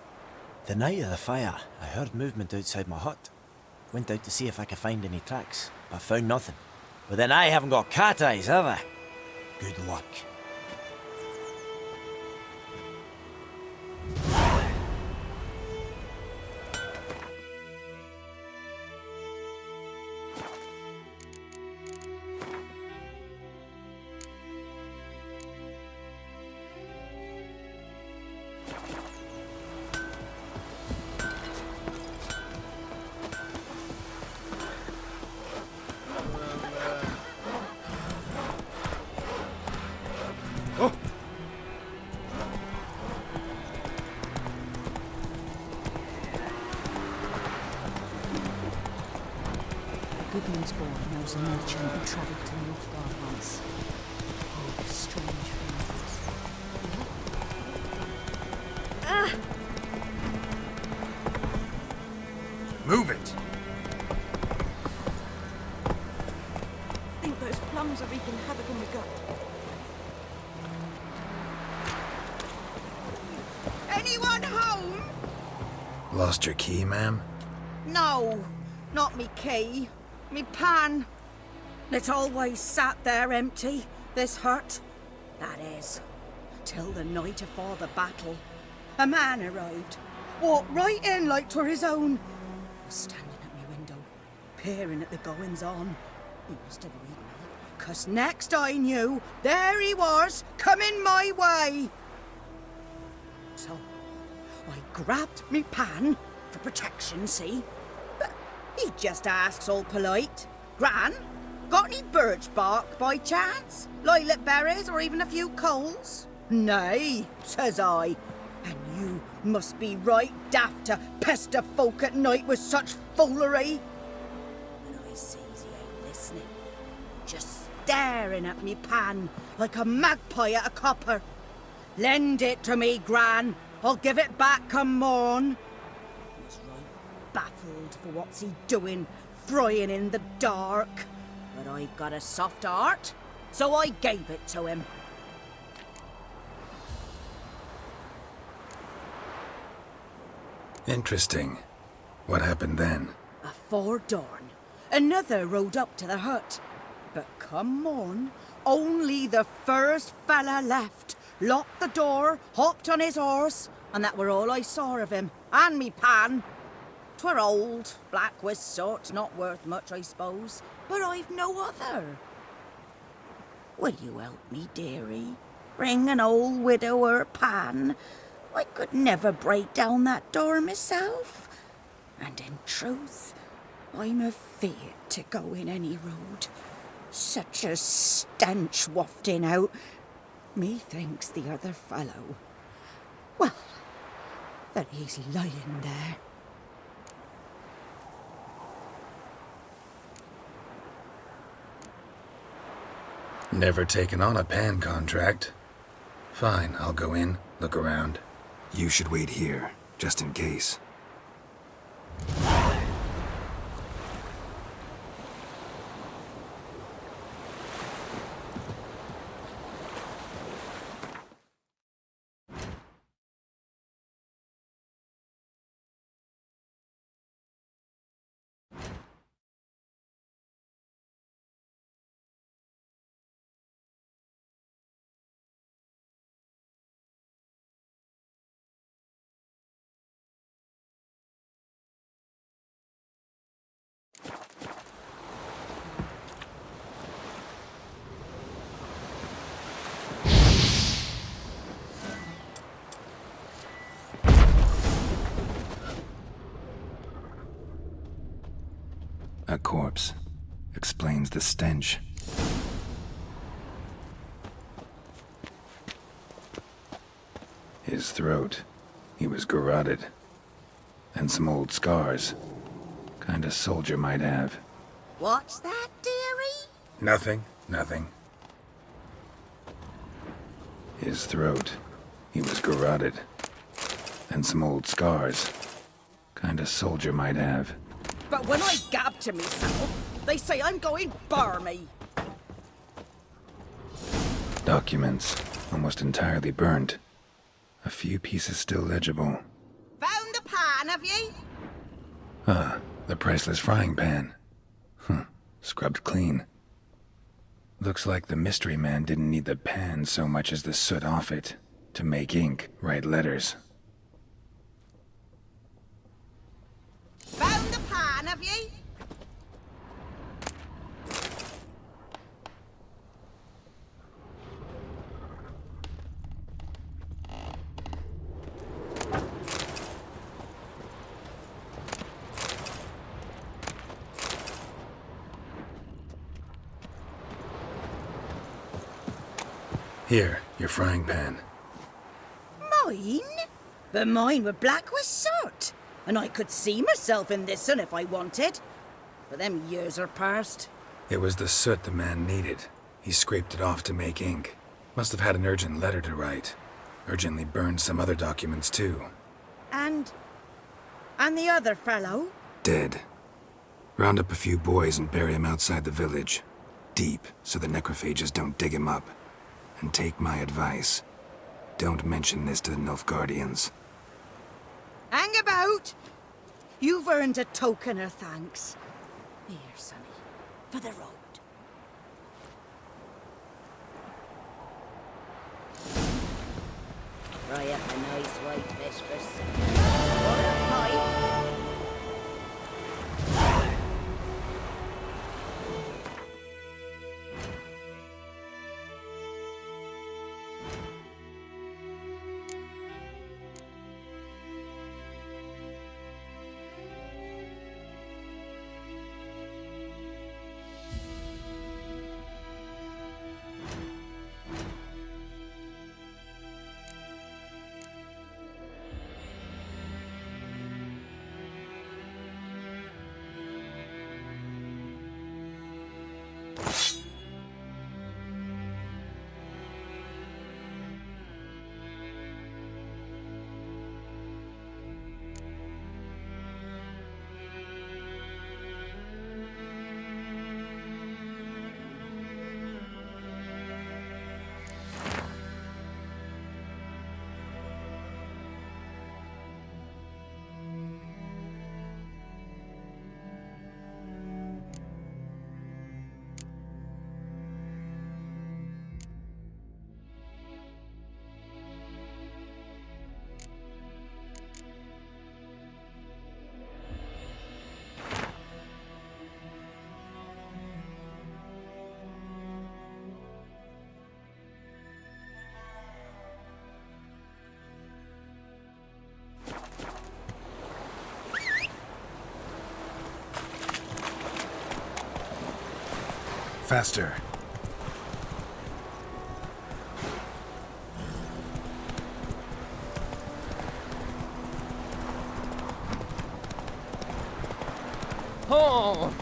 The night of the fire, I heard movement outside my hut. Went out to see if I could find any tracks, but found nothing. But then I haven't got cat eyes, have I? Good luck. Goodman's boy knows a merchant who travelled to Nilfgaard once. Oh, strange phrases. Move it! I think those plums are wreaking havoc on the gut. Anyone home? Lost your key, ma'am? No, not me key. Me pan. It always sat there empty, this hut. That is, till the night afore the battle. A man arrived, walked right in like 'twere his own. Was standing at me window, peering at the goings-on. He must have read me, 'cause next I knew, there he was, coming my way. So, I grabbed me pan, for protection, see? But he just asks all polite, Gran, got any birch bark by chance? Lilac berries or even a few coals? Nay, says I. And you must be right daft to pester folk at night with such foolery. And I sees he ain't listening, just staring at me pan like a magpie at a copper. Lend it to me, Gran. I'll give it back come morn. He was right baffled for what's he doing, frying in the dark. But I've got a soft heart, so I gave it to him. Interesting. What happened then? Afore dawn, another rode up to the hut. But come morn, only the first fella left, locked the door, hopped on his horse, and that were all I saw of him, and me pan. 'Twere old, black with soot, not worth much, I suppose, but I've no other. Will you help me, dearie? Bring an old widower pan. I could never break down that door myself. And in truth, I'm afeard to go in any road. Such a stench wafting out. Methinks the other fellow, well, that he's lying there. Never taken on a pan contract. Fine, I'll go in, look around. You should wait here, just in case. A corpse. Explains the stench. His throat. He was garroted. And some old scars. Kind of soldier might have. What's that, dearie? Nothing. His throat. He was garroted. And some old scars. Kind of soldier might have. But when I gab to myself, they say I'm going barmy. Documents. Almost entirely burnt. A few pieces still legible. Found the pan, have ye? The priceless frying pan. Scrubbed clean. Looks like the mystery man didn't need the pan so much as the soot off it to make ink, write letters. Found the pan, have ye? Here, your frying pan. Mine? But mine were black with soot. And I could see myself in this one if I wanted. But them years are past. It was the soot the man needed. He scraped it off to make ink. Must have had an urgent letter to write. Urgently burned some other documents too. And the other fellow? Dead. Round up a few boys and bury him outside the village. Deep, so the necrophages don't dig him up. And take my advice. Don't mention this to the Nilfgaardians. Hang about! You've earned a token of thanks. Here, sonny, for the road. Fry up a nice white mistress. Or a pipe. Faster. Oh!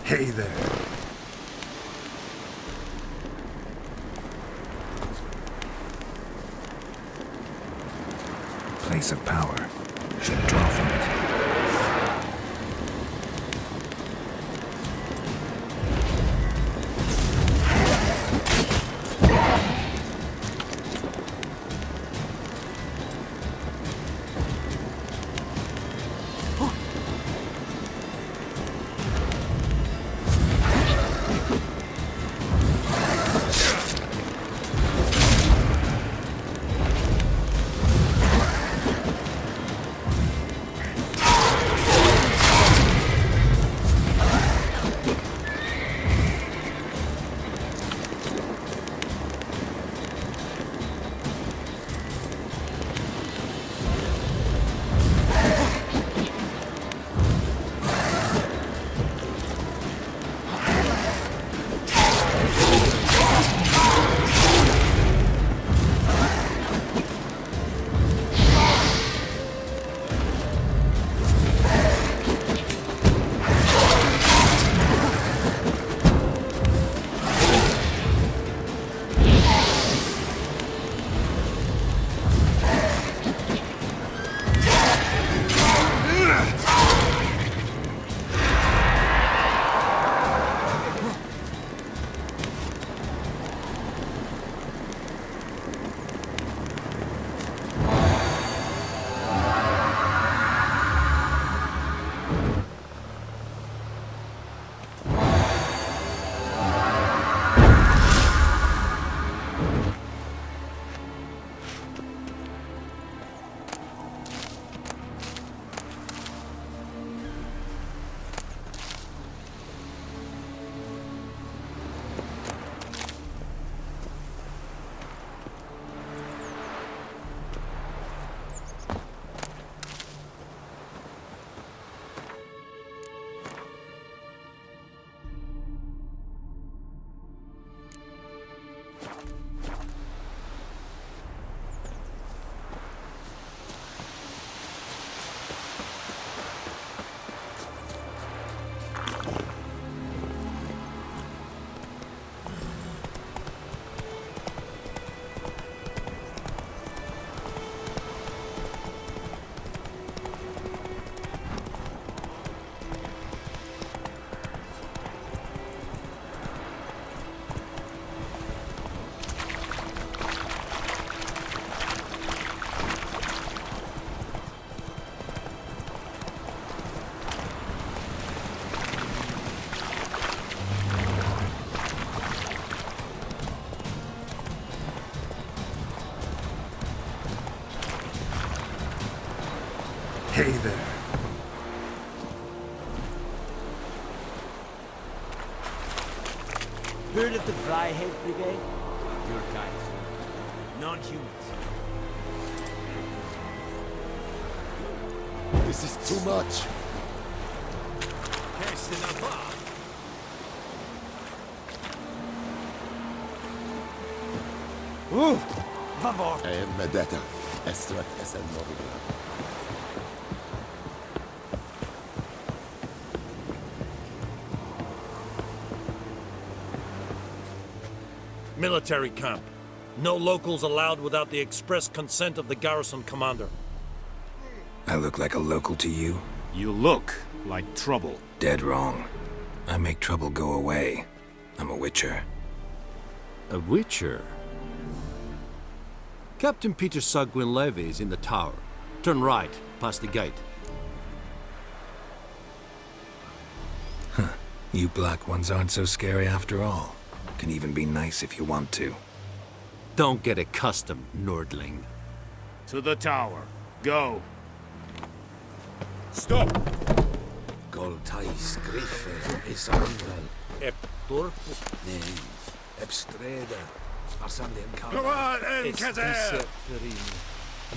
Hey there. Place of power. Should draw from it. Hey there. Heard of the Fryhead Brigade? Your kind, sir. Non-humans. This is too much. Favor. Medetta. Estrat es el Morgan. Military camp. No locals allowed without the express consent of the garrison commander. I look like a local to you? You look like trouble. Dead wrong. I make trouble go away. I'm a witcher. A witcher? Captain Peter Sagwin Levy is in the tower. Turn right, past the gate. Huh. You black ones aren't so scary after all. Can even be nice if you want to. Don't get accustomed, Nordling. To the tower. Go. Stop! Goltais griffe is anvel. Ep torpus. Nee, ep streda. Asan den kan. Come on, Enkezer!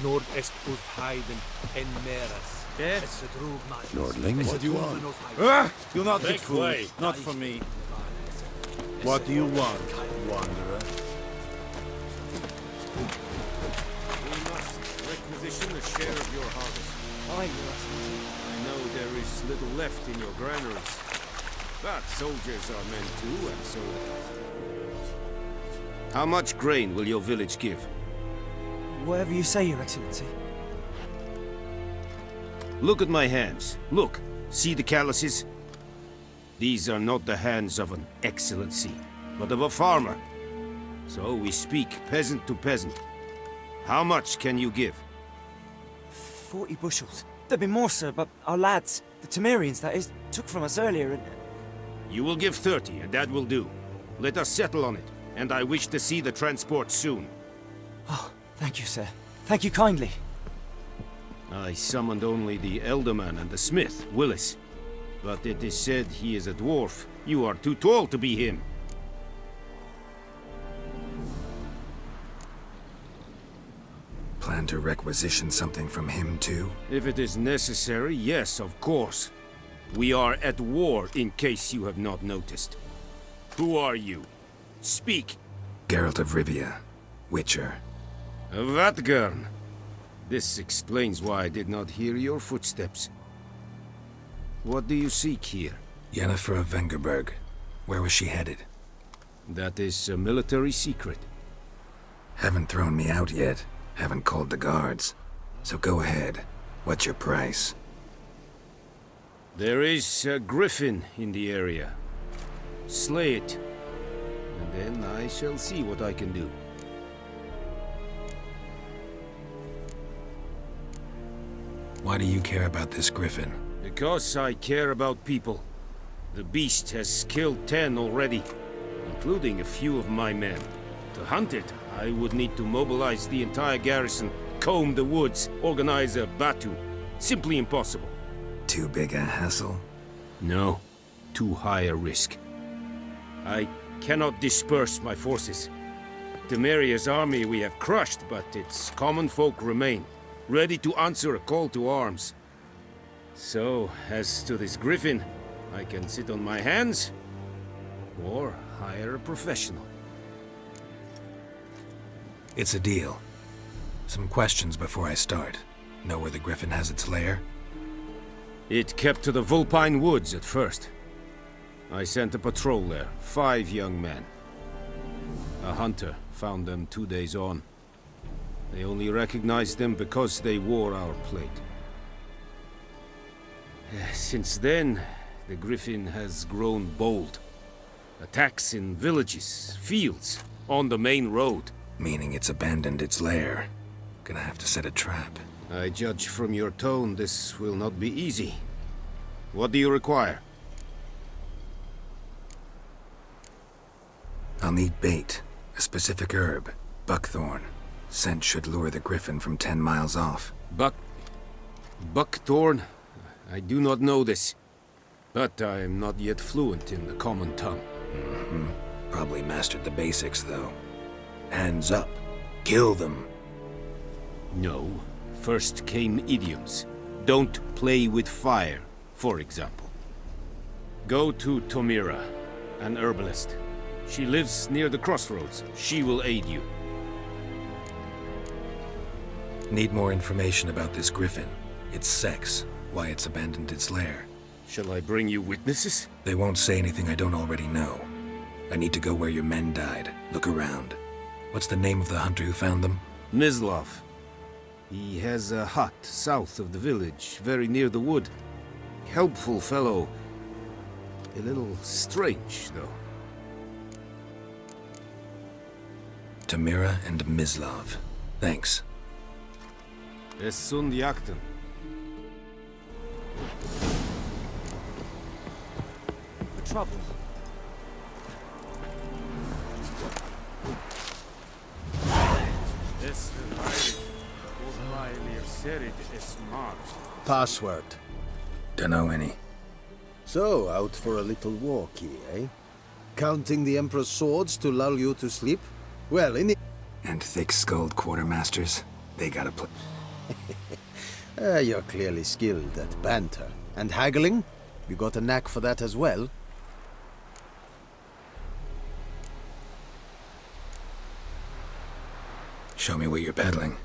Nord est ulf heiden en meras. Yes. Nordling, what do you want? You'll not get Make fooled. way. Not for me. What do you want, wanderer? We must requisition a share of your harvest. I know there is little left in your granaries. But soldiers are men too, and so... How much grain will your village give? Whatever you say, Your Excellency. Look at my hands. Look. See the calluses? These are not the hands of an excellency, but of a farmer. So we speak peasant to peasant. How much can you give? 40 bushels. There'd be more, sir, but our lads, the Temerians, that is, took from us earlier and... You will give 30, and that will do. Let us settle on it, and I wish to see the transport soon. Oh, thank you, sir. Thank you kindly. I summoned only the elderman and the smith, Willis. But it is said he is a dwarf. You are too tall to be him. Plan to requisition something from him, too? If it is necessary, yes, of course. We are at war, in case you have not noticed. Who are you? Speak! Geralt of Rivia, Witcher. Vatgern. This explains why I did not hear your footsteps. What do you seek here? Yennefer of Vengerberg. Where was she headed? That is a military secret. Haven't thrown me out yet. Haven't called the guards. So go ahead. What's your price? There is a griffin in the area. Slay it. And then I shall see what I can do. Why do you care about this griffin? Because I care about people. The beast has killed 10 already, including a few of my men. To hunt it, I would need to mobilize the entire garrison, comb the woods, organize a batu. Simply impossible. Too big a hassle? No. Too high a risk. I cannot disperse my forces. Temeria's army we have crushed, but its common folk remain, ready to answer a call to arms. So, as to this griffin, I can sit on my hands, or hire a professional. It's a deal. Some questions before I start. Know where the griffin has its lair? It kept to the Vulpine Woods at first. I sent a patrol there, 5 young men. A hunter found them 2 days on. They only recognized them because they wore our plate. Since then, the griffin has grown bold. Attacks in villages, fields, on the main road. Meaning it's abandoned its lair. Gonna have to set a trap. I judge from your tone this will not be easy. What do you require? I'll need bait. A specific herb. Buckthorn. Scent should lure the griffin from 10 miles off. Buckthorn? I do not know this. But I am not yet fluent in the common tongue. Probably mastered the basics, though. Hands up. Kill them. No. First came idioms. Don't play with fire, for example. Go to Tomira, an herbalist. She lives near the crossroads. She will aid you. Need more information about this griffin. Its sex. Why it's abandoned its lair. Shall I bring you witnesses? They won't say anything I don't already know. I need to go where your men died. Look around. What's the name of the hunter who found them? Mislav. He has a hut south of the village, very near the wood. Helpful fellow. A little strange, though. Tamira and Mislav. Thanks. Es sunt jakten. The trouble. Password. Dunno any. So, out for a little walkie, eh? Counting the Emperor's swords to lull you to sleep? Well, in the... And thick-skulled quartermasters. They gotta put... You're clearly skilled at banter. And haggling? You got a knack for that as well? Show me what you're peddling.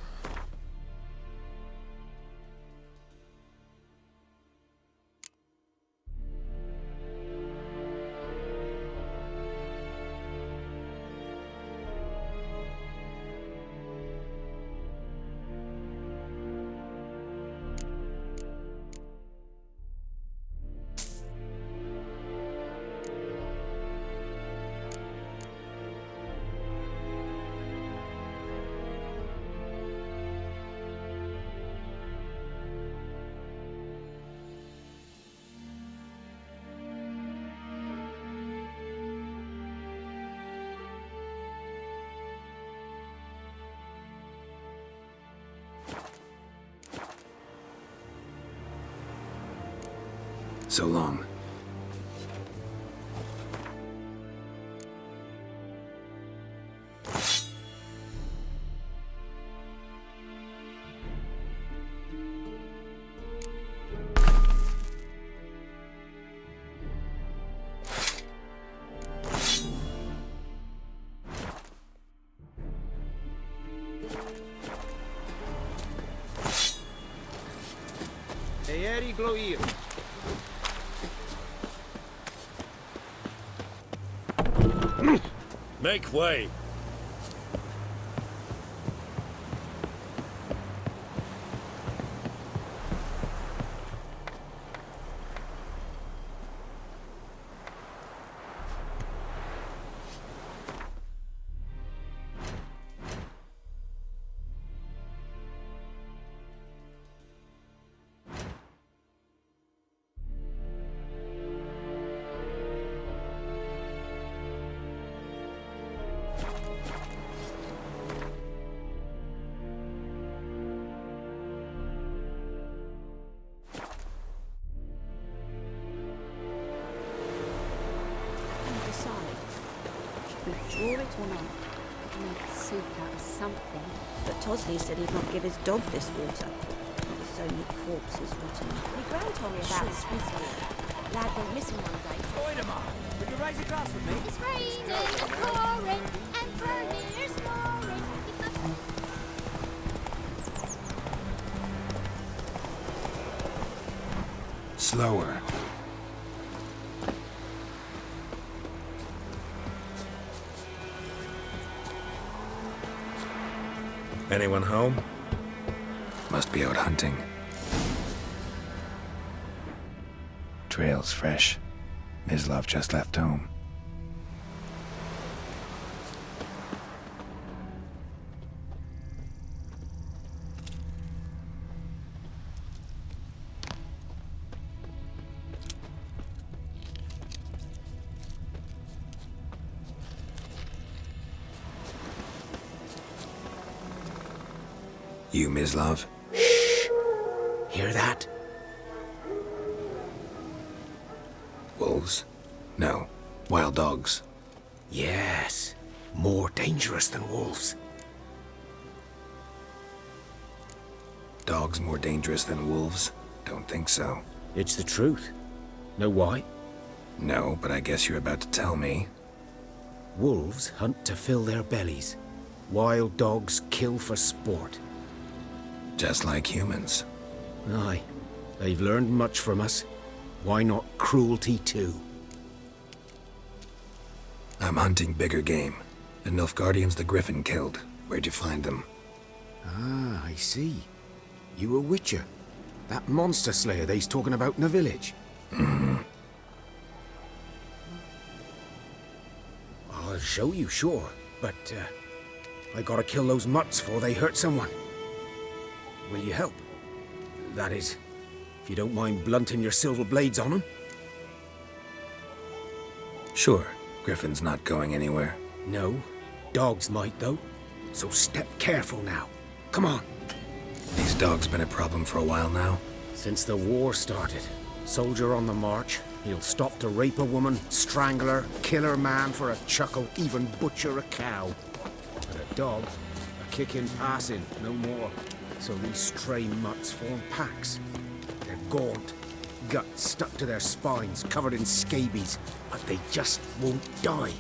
So long. Make way. Draw it or not? Make soup out of something. But Tosley said he'd not give his dog this water. There's only corpses rotting. My gran told me about Smith Boy. Lad went missing one day. Wait a minute. Would you raise a glass with me? It's raining, pouring, and furniture snoring. Slower. Anyone home? Must be out hunting. Trail's fresh. Mislav just left home. You, Mislav? Shh! Hear that? Wolves? No. Wild dogs. Yes. More dangerous than wolves. Dogs more dangerous than wolves? Don't think so. It's the truth. Know why? No, but I guess you're about to tell me. Wolves hunt to fill their bellies. Wild dogs kill for sport. Just like humans. Aye. They've learned much from us. Why not cruelty too? I'm hunting bigger game. The Nilfgaardians the Griffin killed. Where'd you find them? Ah, I see. You a witcher. That monster slayer they's talking about in the village. Mm-hmm. I'll show you, sure. But, I gotta kill those mutts before they hurt someone. Will you help? That is, if you don't mind blunting your silver blades on them. Sure. Griffin's not going anywhere. No. Dogs might, though. So step careful now. Come on. These dogs been a problem for a while now? Since the war started. Soldier on the march. He'll stop to rape a woman, strangle her, kill her man for a chuckle, even butcher a cow. But a dog, a kicking, passing, no more. So these stray mutts form packs. They're gaunt, guts stuck to their spines, covered in scabies, but they just won't die.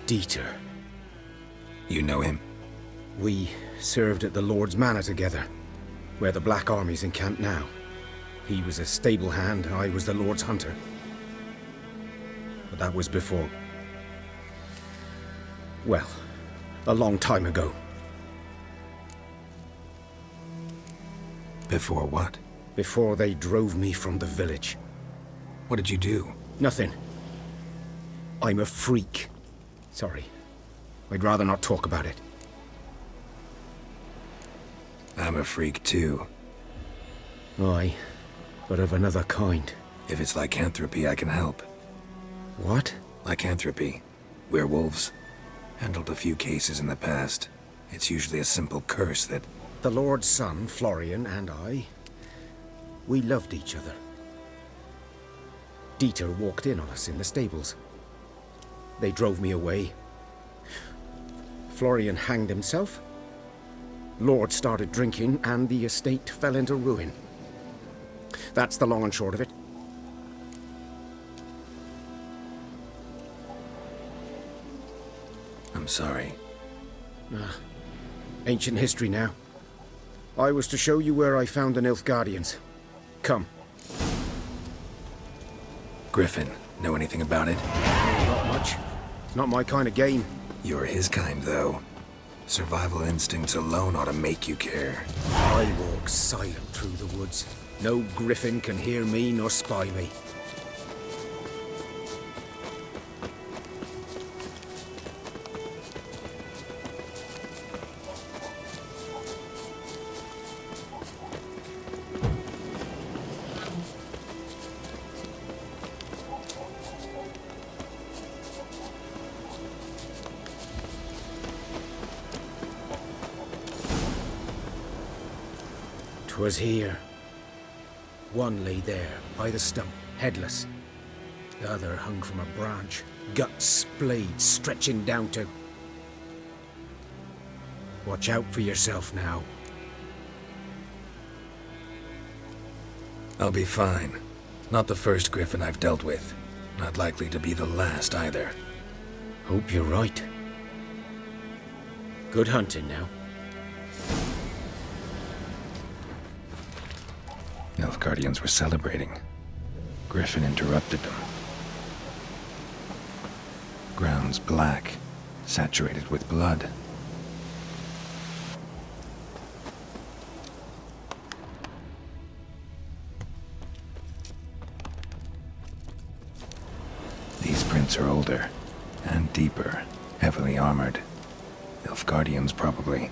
Dieter. You know him? We served at the Lord's Manor together, where the Black Army's encamped now. He was a stable hand, I was the Lord's hunter. But that was before... well, a long time ago. Before what? Before they drove me from the village. What did you do? Nothing. I'm a freak. Sorry. I'd rather not talk about it. I'm a freak too. Aye, but of another kind. If it's lycanthropy, I can help. What? Lycanthropy. Werewolves. Handled a few cases in the past. It's usually a simple curse that... The Lord's son, Florian, and I... we loved each other. Dieter walked in on us in the stables. They drove me away. Florian hanged himself. Lord started drinking, and the estate fell into ruin. That's the long and short of it. I'm sorry. Ancient history now. I was to show you where I found the Nilfgaardians. Come. Griffin, know anything about it? Not much. Not my kind of game. You're his kind, though. Survival instincts alone ought to make you care. I walk silent through the woods. No griffin can hear me nor spy me. Was here. One lay there, by the stump, headless. The other hung from a branch, guts splayed, stretching down to... Watch out for yourself now. I'll be fine. Not the first griffin I've dealt with. Not likely to be the last either. Hope you're right. Good hunting now. Nilfgaardians were celebrating. Griffin interrupted them. Ground's black, saturated with blood. These prints are older, and deeper, heavily armored. Nilfgaardians, probably.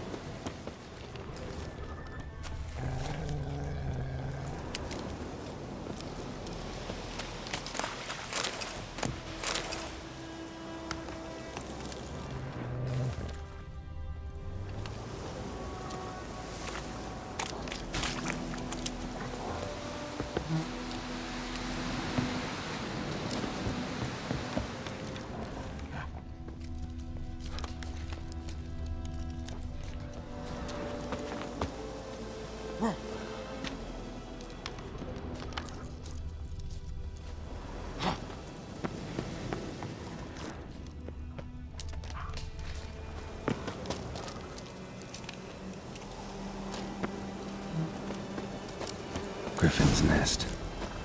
Griffin's nest.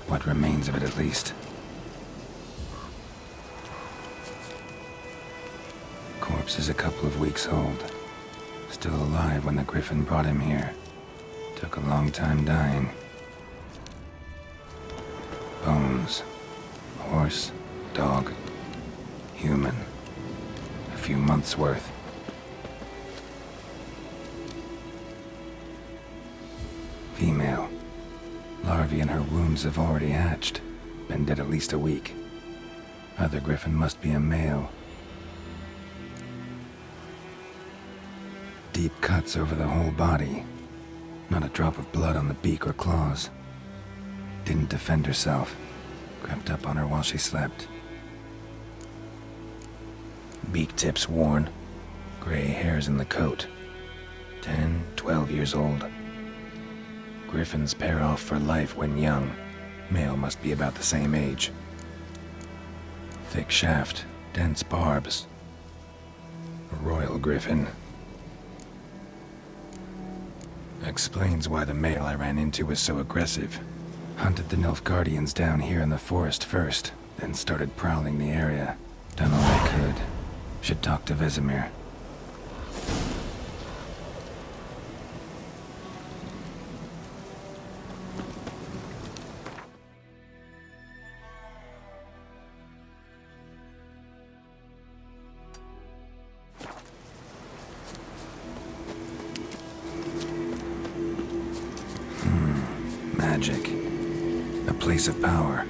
What remains of it, at least. Corpse is a couple of weeks old. Still alive when the griffin brought him here. Took a long time dying. Bones. Horse, dog, human. A few months' worth. Female. Larvae in her wounds have already hatched. Been dead at least a week. Other griffin must be a male. Deep cuts over the whole body. Not a drop of blood on the beak or claws. Didn't defend herself. Crept up on her while she slept. Beak tips worn. Gray hairs in the coat. 10, 12 years old. Griffins pair off for life when young. Male must be about the same age. Thick shaft, dense barbs. A royal griffin. Explains why the male I ran into was so aggressive. Hunted the Nilfgaardians down here in the forest first, then started prowling the area. Done all I could. Should talk to Vesemir. Magic. A place of power.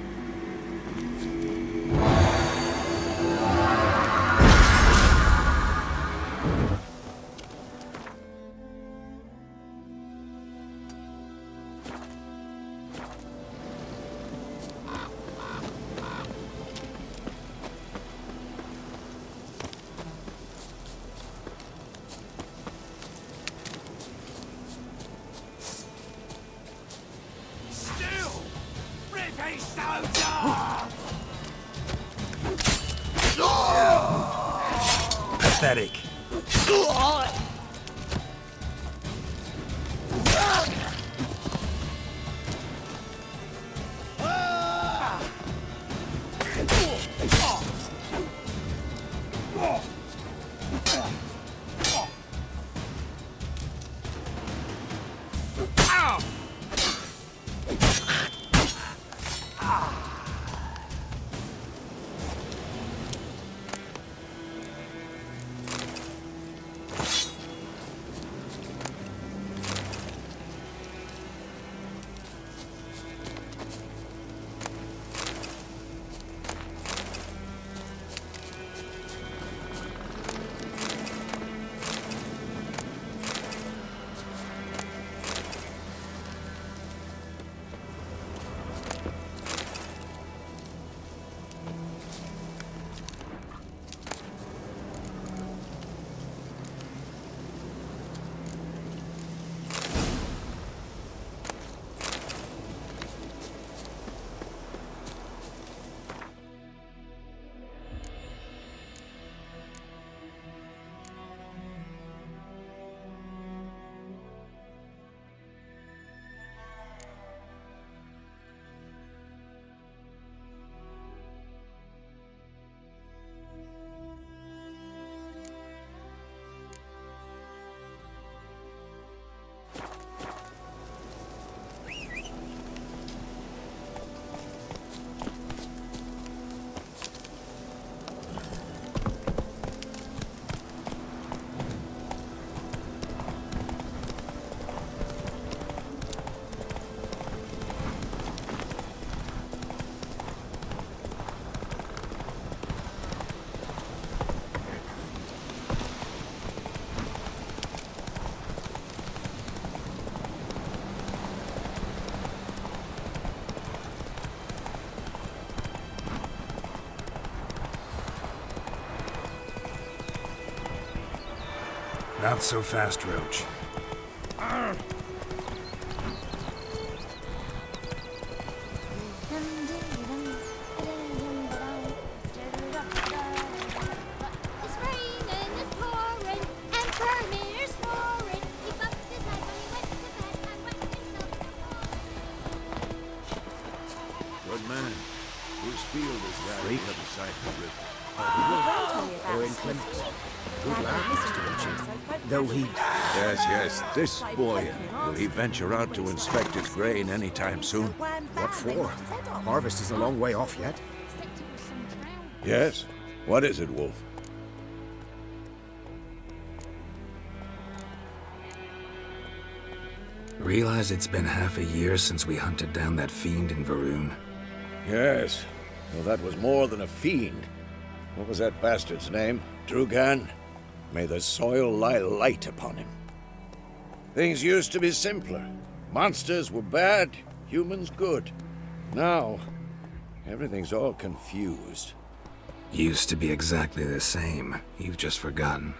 Pathetic. Not so fast, Roach. Good man. Whose field is that on the other side of the river? We're in Clements. Good lad, Mr. Ritchie. Though he... Yes, this boy. Will he venture out to inspect his grain anytime soon? What for? Harvest is a long way off yet. Yes? What is it, Wolf? Realize it's been half a year since we hunted down that fiend in Varun? Yes. Well, that was more than a fiend. What was that bastard's name? Drugan? May the soil lie light upon him. Things used to be simpler. Monsters were bad, humans good. Now, everything's all confused. Used to be exactly the same. You've just forgotten.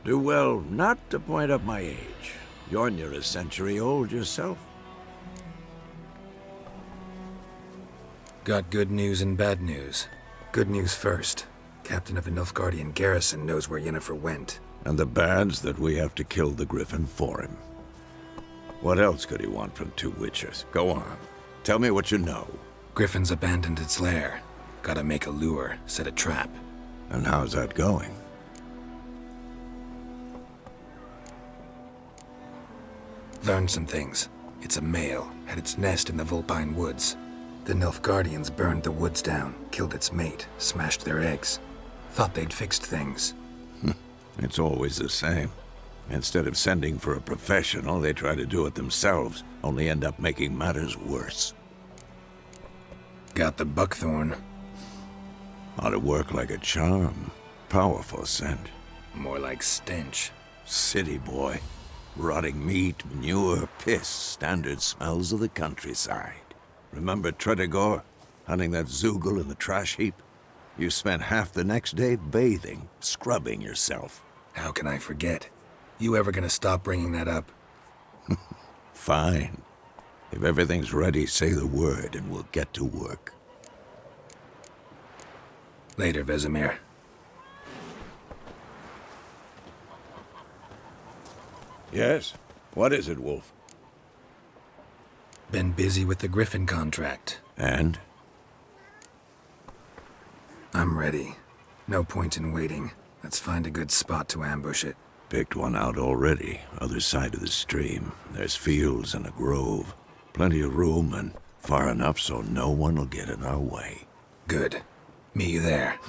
Do well not to point up my age. You're near a century old yourself. Got good news and bad news. Good news first. Captain of the Nilfgaardian garrison knows where Yennefer went. And the bad's that we have to kill the Griffin for him. What else could he want from two witchers? Go on. Tell me what you know. Griffin's abandoned its lair. Gotta make a lure, set a trap. And how's that going? Learned some things. It's a male, had its nest in the Vulpine Woods. The Nilfgaardians burned the woods down, killed its mate, smashed their eggs. Thought they'd fixed things. It's always the same. Instead of sending for a professional, they try to do it themselves, only end up making matters worse. Got the buckthorn. Ought to work like a charm. Powerful scent. More like stench. City boy. Rotting meat, manure, piss, standard smells of the countryside. Remember Tredegor? Hunting that Zoogle in the trash heap? You spent half the next day bathing, scrubbing yourself. How can I forget? You ever gonna stop bringing that up? Fine. If everything's ready, say the word and we'll get to work. Later, Vesemir. Yes? What is it, Wolf? Been busy with the Griffin contract. And? I'm ready. No point in waiting. Let's find a good spot to ambush it. Picked one out already, other side of the stream. There's fields and a grove. Plenty of room and far enough so no one will get in our way. Good. Meet you there.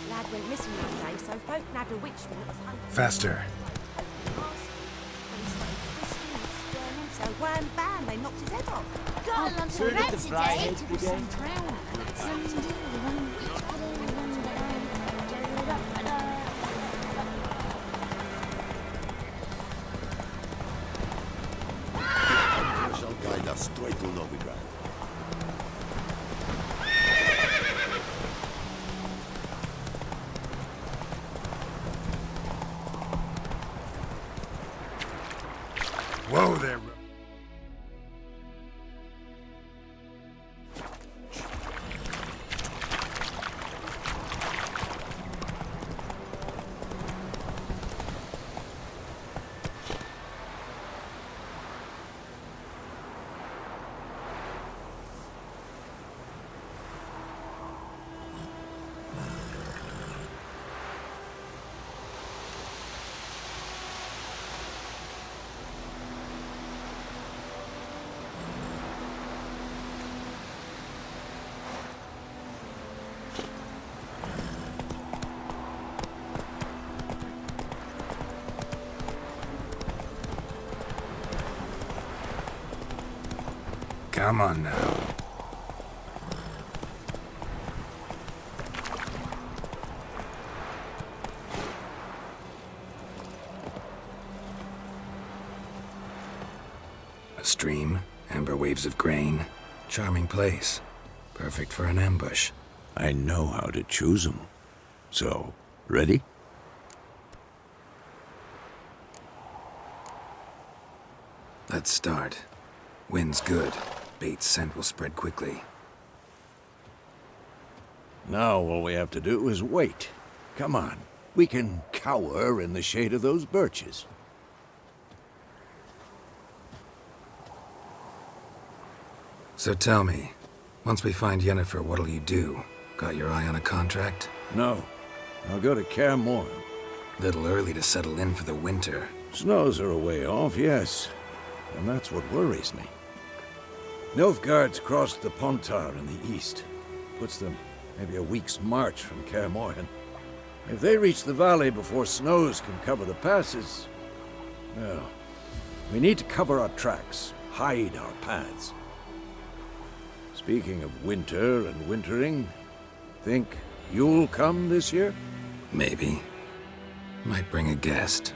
Lad went missing one day, so folk nabbed a witchman that was hunting. Faster. So wham bam, they knocked his head off. Got a lunch Where did the fry today. heads begin? Shall guide us straight to Novigrad. Whoa there. Come on now. A stream, amber waves of grain. Charming place. Perfect for an ambush. I know how to choose them. So, ready? Let's start. Wind's good. Bait's scent will spread quickly. Now all we have to do is wait. Come on. We can cower in the shade of those birches. So tell me, once we find Yennefer, what'll you do? Got your eye on a contract? No. I'll go to Kaer Morhen. Little early to settle in for the winter. Snows are a way off, yes. And that's what worries me. Nilfgaard's crossed the Pontar in the east. Puts them maybe a week's march from Kaer Morhen. If they reach the valley before snows can cover the passes, well, we need to cover our tracks, hide our paths. Speaking of winter and wintering, think you'll come this year? Maybe. Might bring a guest.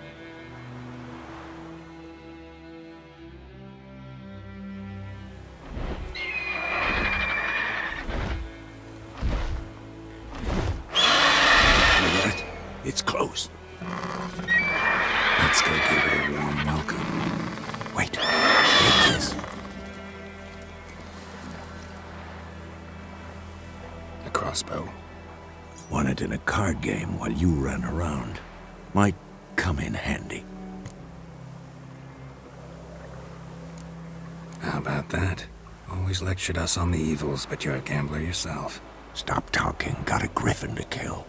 It's close. Let's go give it a warm welcome. Wait. Take this. A crossbow. Won it in a card game while you ran around. Might come in handy. How about that? Always lectured us on the evils, but you're a gambler yourself. Stop talking. Got a griffin to kill.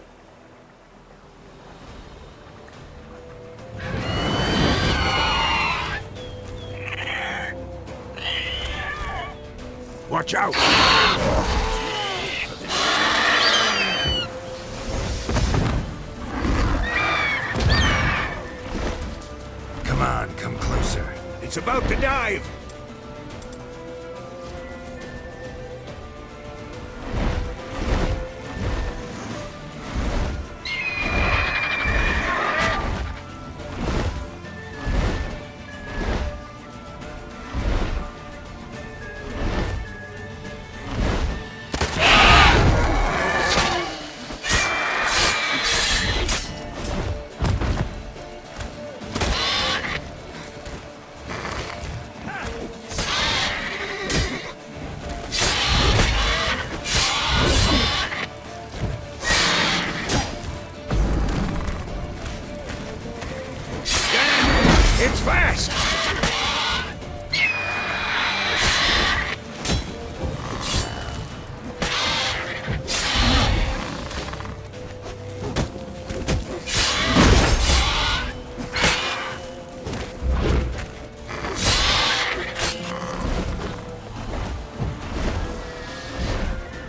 Watch out! Come on, come closer. It's about to dive! It's fast!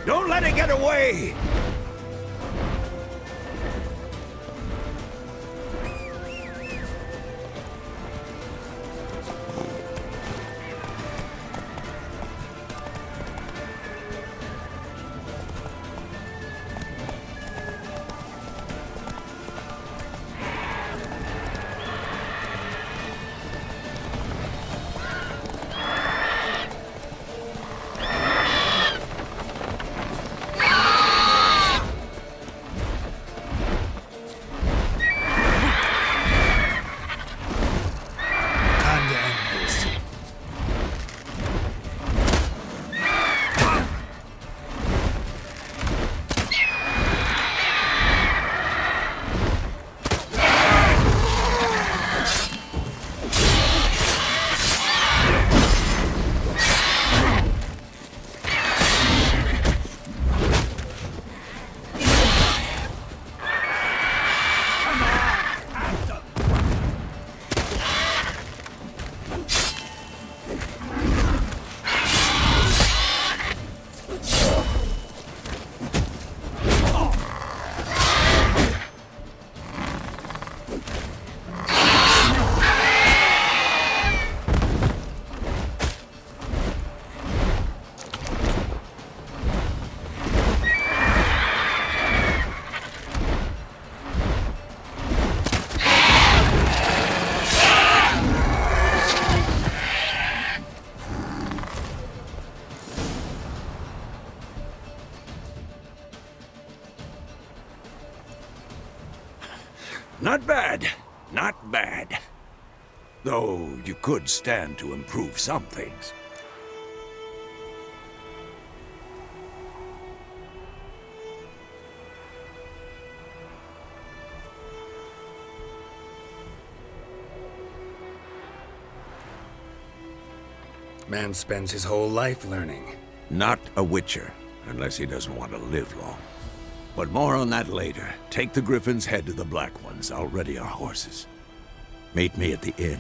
Don't let it get away! Not bad. Not bad. Though you could stand to improve some things. Man spends his whole life learning. Not a witcher, unless he doesn't want to live long. But more on that later. Take the Griffin's head to the Black Ones. I'll ready our horses. Meet me at the inn.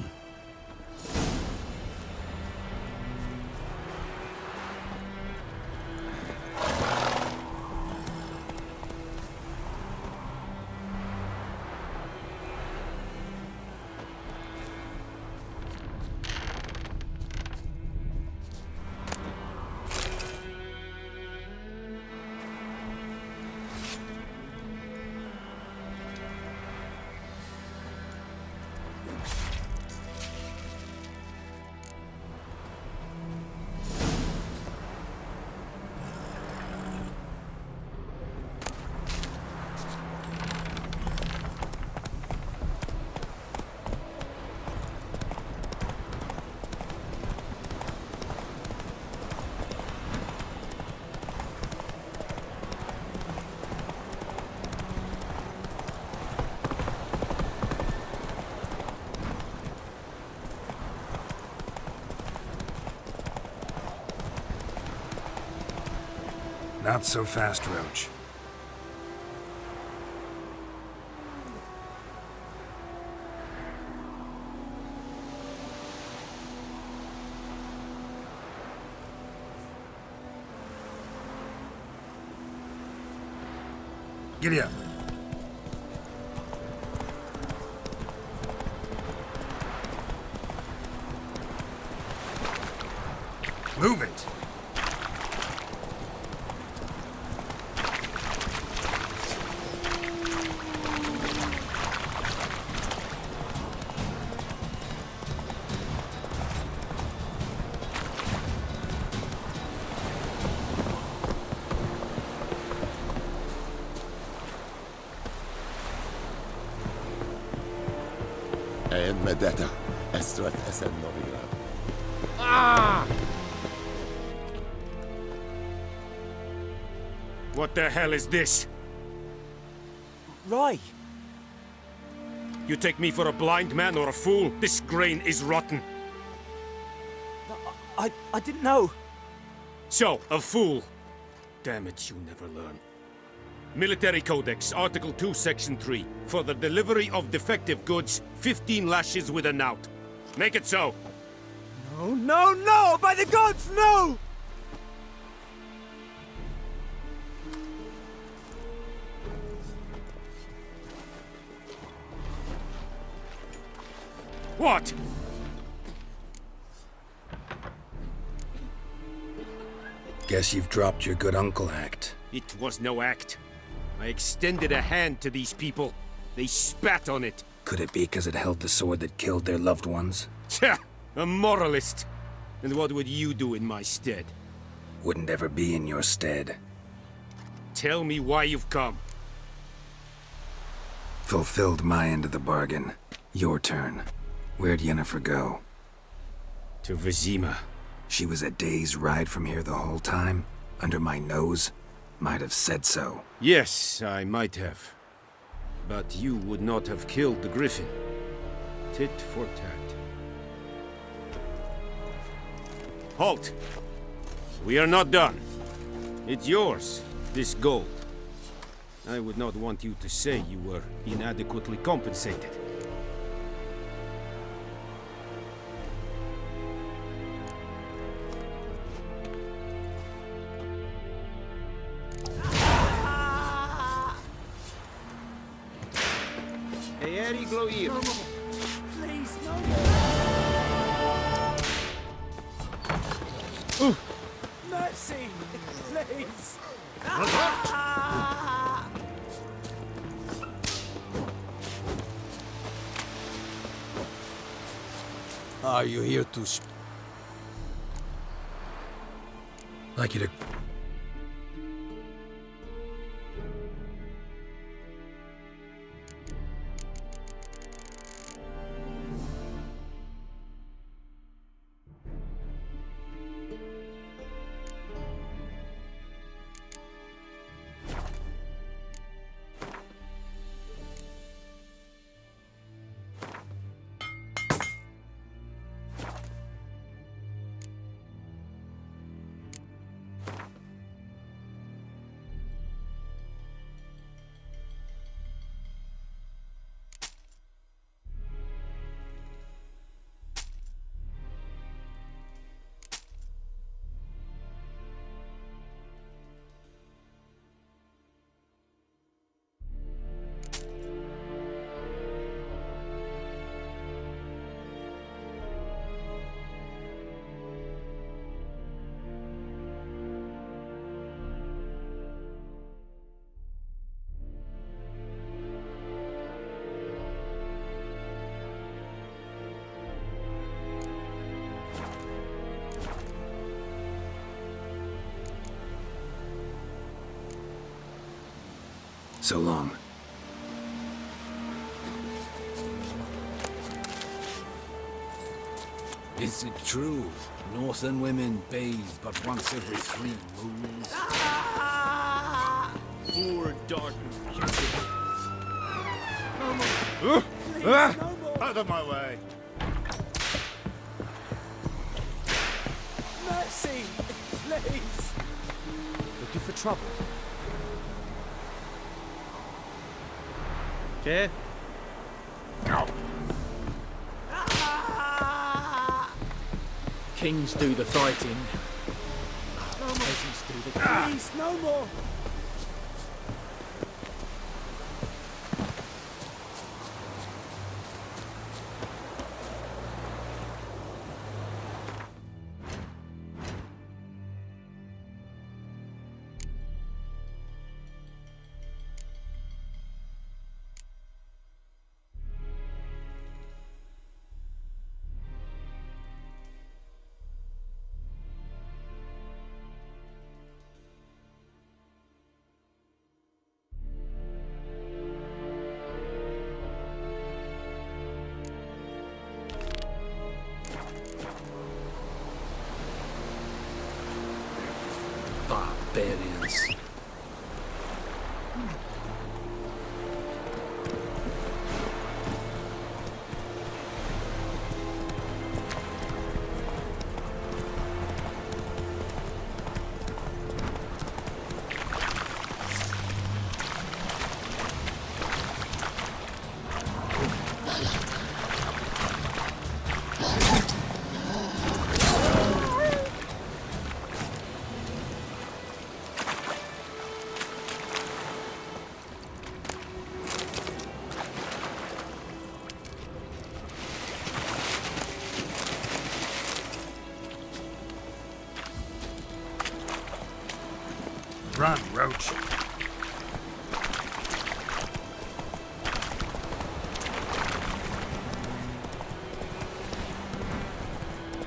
Not so fast, Roach. Giddy up. Move it. مدتا أسرة أسد نوفيغراد. Ah! What the hell is this? Rye! You take me for a blind man or a fool? This grain is rotten. I didn't know. So, a fool. Damn it, you never learn. Military Codex, Article 2, Section 3. For the delivery of defective goods, 15 lashes with a knout. Make it so. No, no, no! By the gods, no! What? Guess you've dropped your good uncle act. It was no act. I extended a hand to these people. They spat on it. Could it be because it held the sword that killed their loved ones? Tja! A moralist! And what would you do in my stead? Wouldn't ever be in your stead. Tell me why you've come. Fulfilled my end of the bargain. Your turn. Where'd Yennefer go? To Vizima. She was a day's ride from here the whole time? Under my nose? Might have said so. Yes, I might have. But you would not have killed the griffin. Tit for tat. Halt! We are not done. It's yours, this gold. I would not want you to say you were inadequately compensated. Please, no more. Mercy, please. Are you here to Like you to... So long. Is it true? Northern women bathe but once every 3 moons? Poor Darton. Out of my way. Mercy, please. The looking for trouble. Chair? Kings do the fighting. Peasants do the... Please, no more! Barbarians. Run, Roach.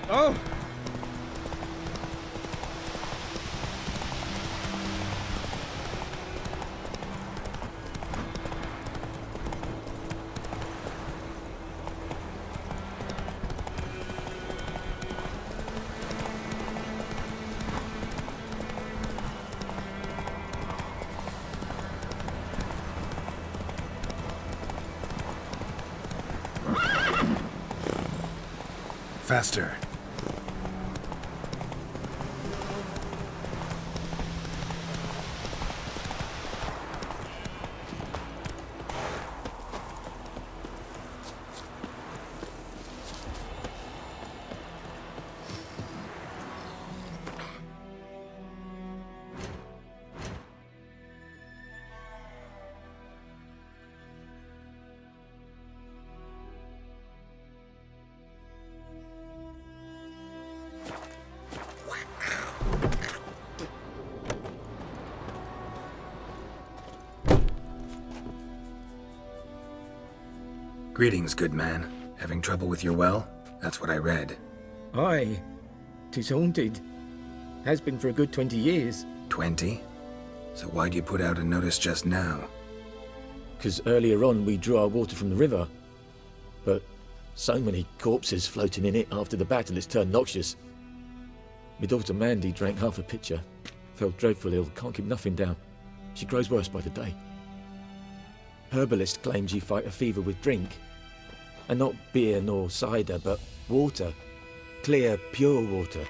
Oh! Faster. Greetings, good man. Having trouble with your well? That's what I read. Aye. 'Tis haunted. Has been for a good 20 years. 20? So why'd you put out a notice just now? 'Cause earlier on we drew our water from the river. But so many corpses floating in it after the battle it's turned noxious. My daughter Mandy drank half a pitcher. Felt dreadful ill, can't keep nothing down. She grows worse by the day. Herbalist claims you fight a fever with drink. And not beer nor cider, but water. Clear, pure water.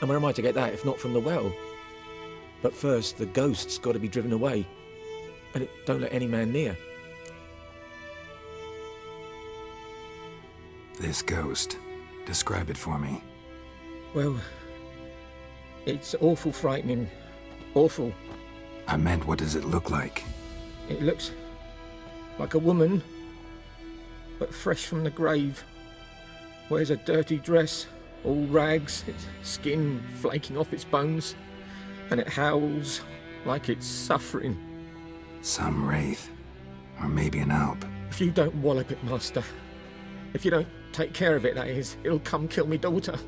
And where am I to get that if not from the well? But first, the ghost's got to be driven away. And it don't let any man near. This ghost. Describe it for me. Well, it's awful frightening. Awful. I meant, what does it look like? It looks like a woman, but fresh from the grave. Wears a dirty dress, all rags, its skin flaking off its bones, and it howls like it's suffering. Some wraith. Or maybe an alp. If you don't wallop it, Master, if you don't take care of it, that is, it'll come kill me daughter.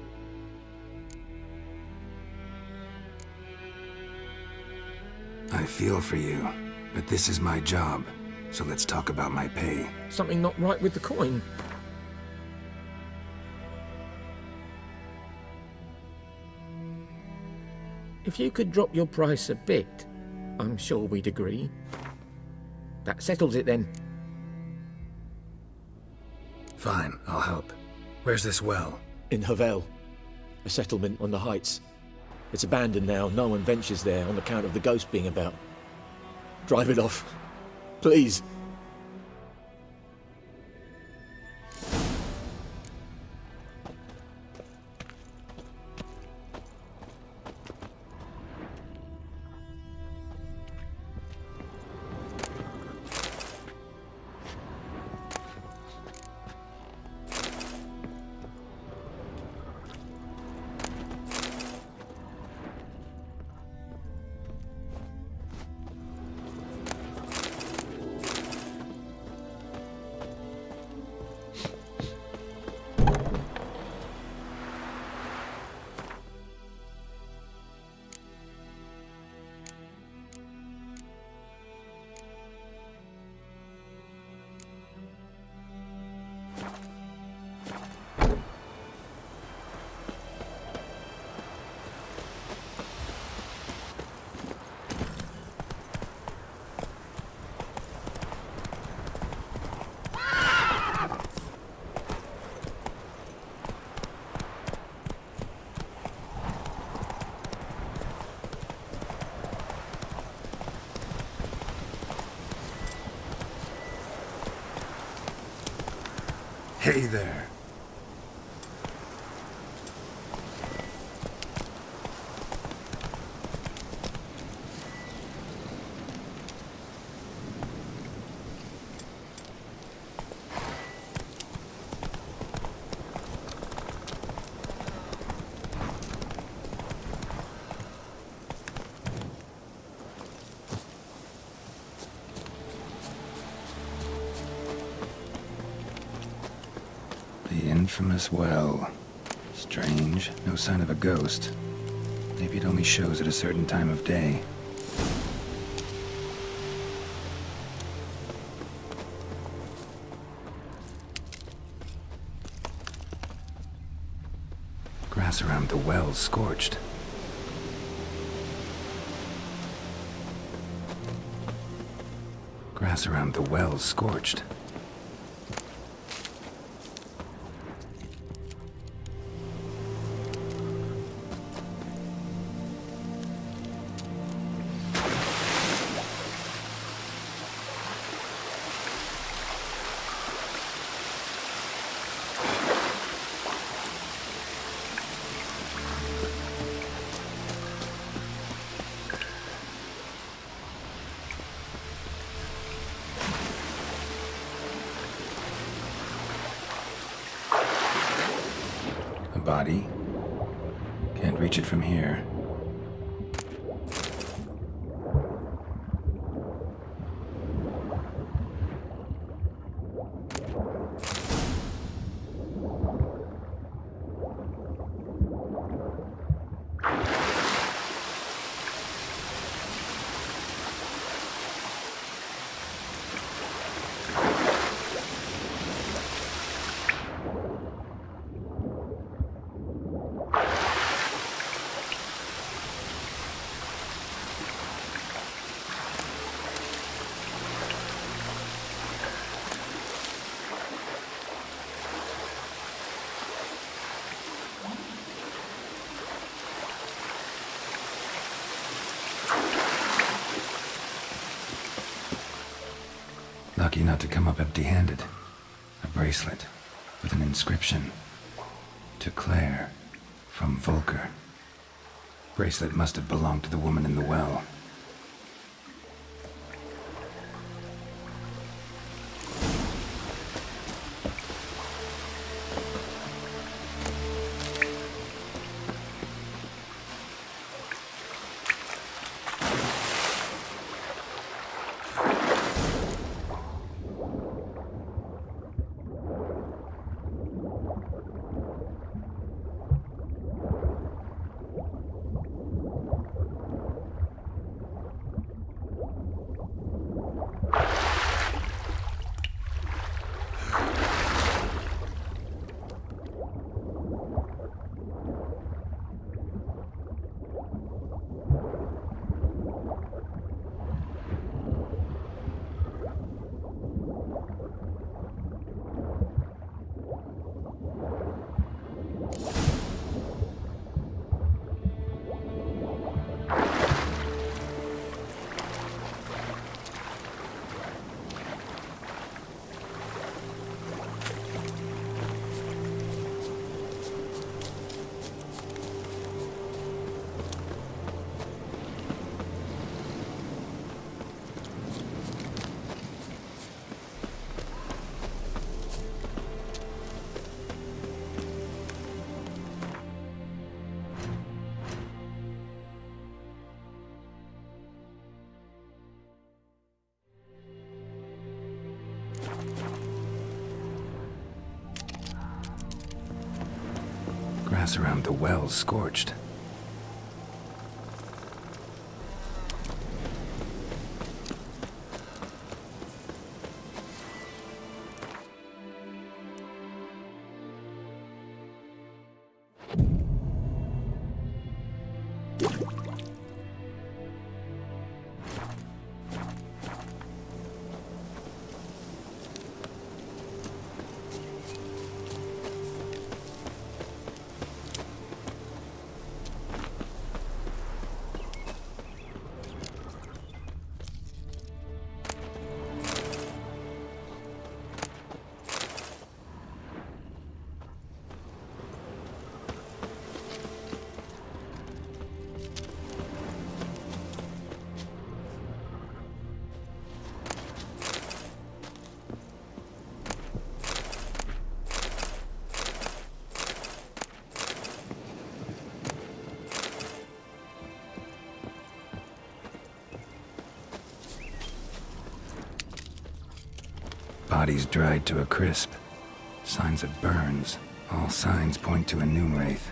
I feel for you, but this is my job, so let's talk about my pay. Something not right with the coin. If you could drop your price a bit, I'm sure we'd agree. That settles it then. Fine, I'll help. Where's this well? In Havel, a settlement on the heights. It's abandoned now. No one ventures there on account of the ghost being about. Drive it off. Please. Hey there. The infamous well. Strange, no sign of a ghost. Maybe it only shows at a certain time of day. Grass around the well scorched. Grass around the well scorched. Body. Can't reach it from here. Lucky not to come up empty-handed. A bracelet with an inscription. To Claire, from Volker. Bracelet must have belonged to the woman in the well. Grass around the well's scorched. Bodies dried to a crisp. Signs of burns. All signs point to a noon wraith.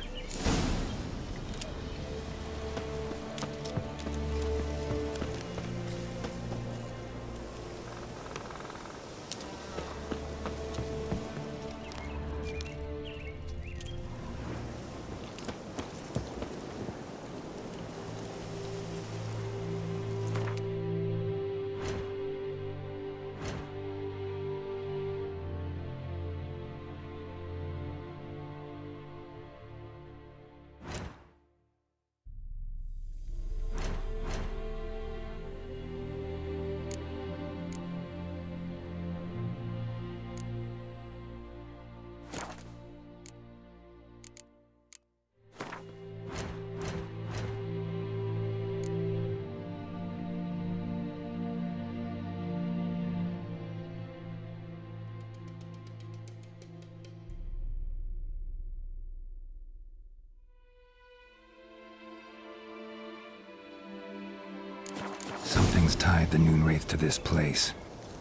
Something's tied the noon wraith to this place.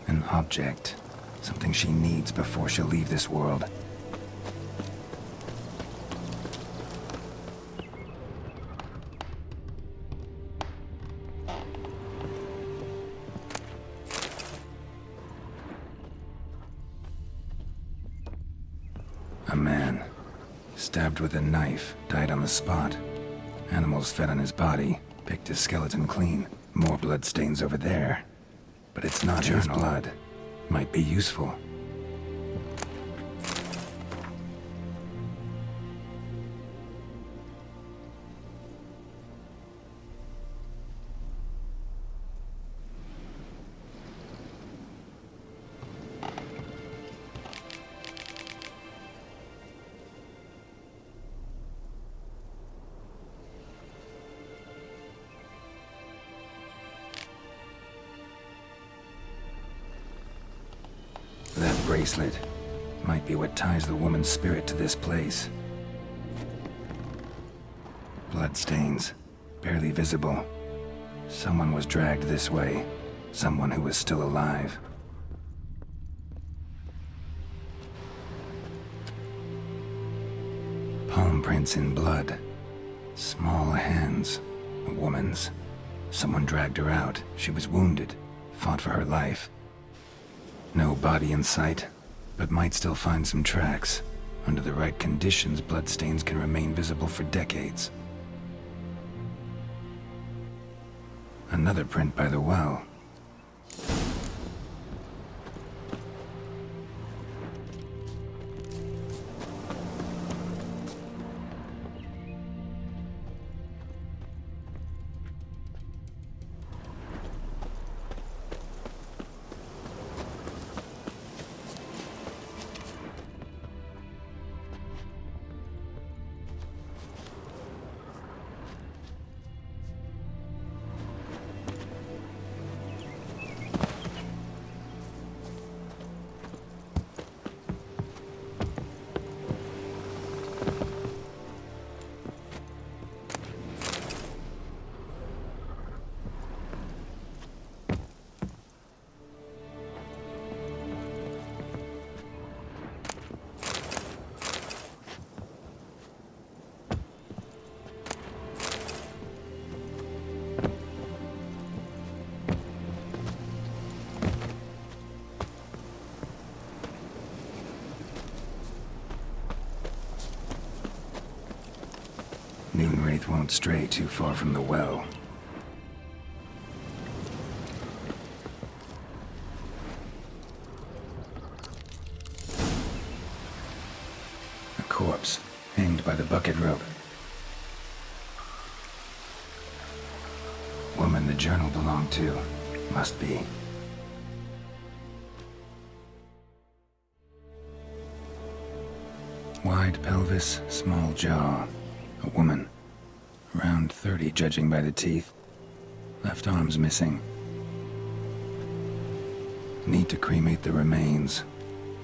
An object. Something she needs before she'll leave this world. A man, stabbed with a knife, died on the spot. Animals fed on his body, picked his skeleton clean. More bloodstains over there. But it's not his blood. Might be useful. That bracelet might be what ties the woman's spirit to this place. Bloodstains, barely visible. Someone was dragged this way. Someone who was still alive. Palm prints in blood. Small hands. A woman's. Someone dragged her out. She was wounded. Fought for her life. No body in sight, but might still find some tracks. Under the right conditions, bloodstains can remain visible for decades. Another print by the well. Noonwraith won't stray too far from the well. A corpse, hanged by the bucket rope. Woman the journal belonged to. Must be. Wide pelvis, small jaw. A woman. Around 30, judging by the teeth. Left arm's missing. Need to cremate the remains.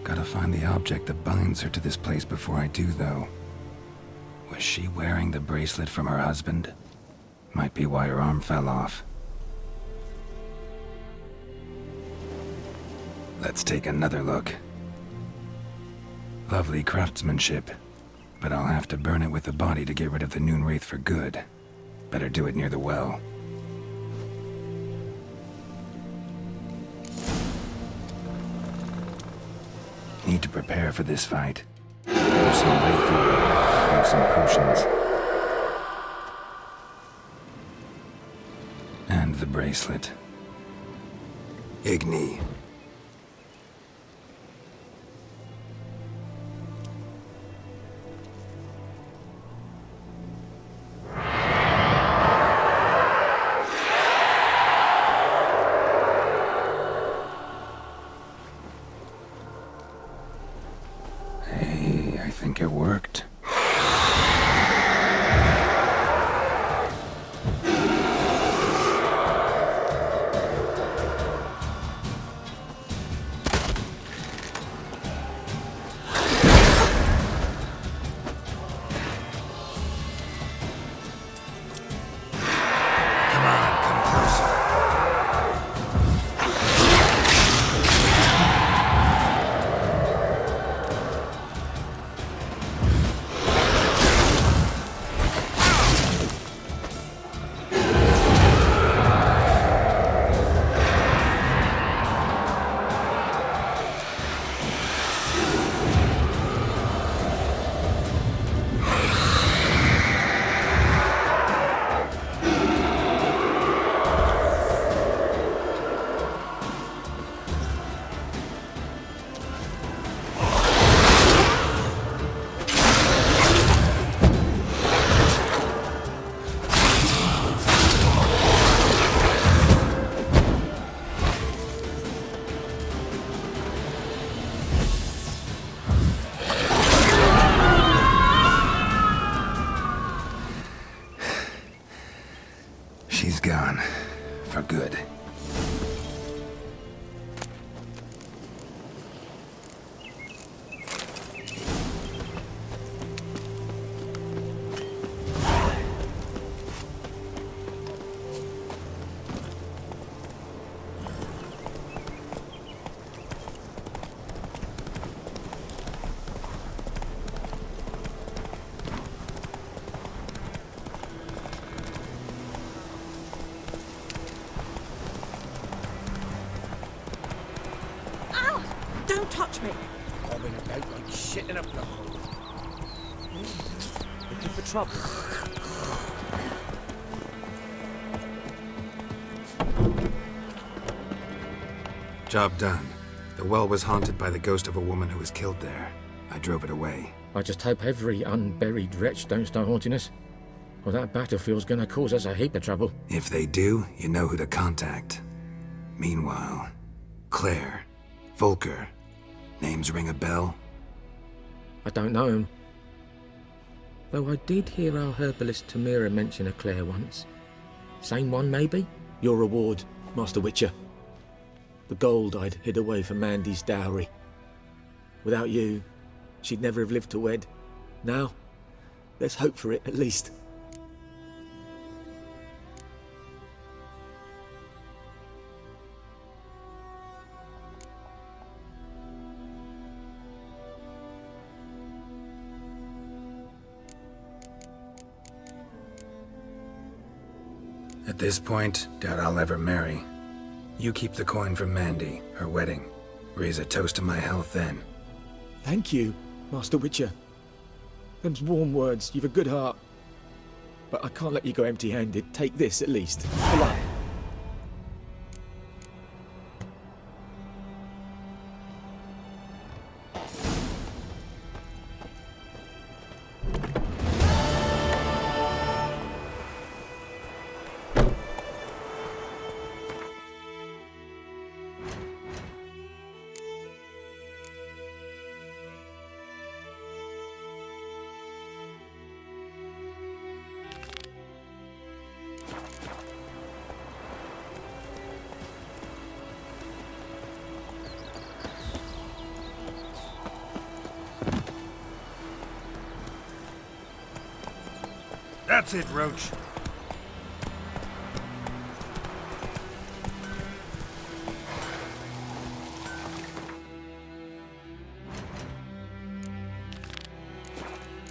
Gotta find the object that binds her to this place before I do, though. Was she wearing the bracelet from her husband? Might be why her arm fell off. Let's take another look. Lovely craftsmanship, but I'll have to burn it with the body to get rid of the Noonwraith for good. Better do it near the well. Need to prepare for this fight. There's some way through it. Have some potions. And the bracelet. Igni. Hey, I think it worked. She's gone. For good. Don't touch me! Bobbing about like shit in a blood. Looking for trouble? Job done. The well was haunted by the ghost of a woman who was killed there. I drove it away. I just hope every unburied wretch don't start haunting us. Or that battlefield's gonna cause us a heap of trouble. If they do, you know who to contact. Meanwhile, Claire, Volker, names ring a bell? I don't know him. Though I did hear our herbalist Tamira mention a Claire once. Same one, maybe? Your reward, Master Witcher. The gold I'd hid away for Mandy's dowry. Without you, she'd never have lived to wed. Now, let's hope for it, at least. At this point, doubt I'll ever marry. You keep the coin from Mandy, her wedding. Raise a toast to my health then. Thank you, Master Witcher. Them's warm words. You've a good heart. but I can't let you go empty-handed. Take this at least. For luck. That's it, Roach.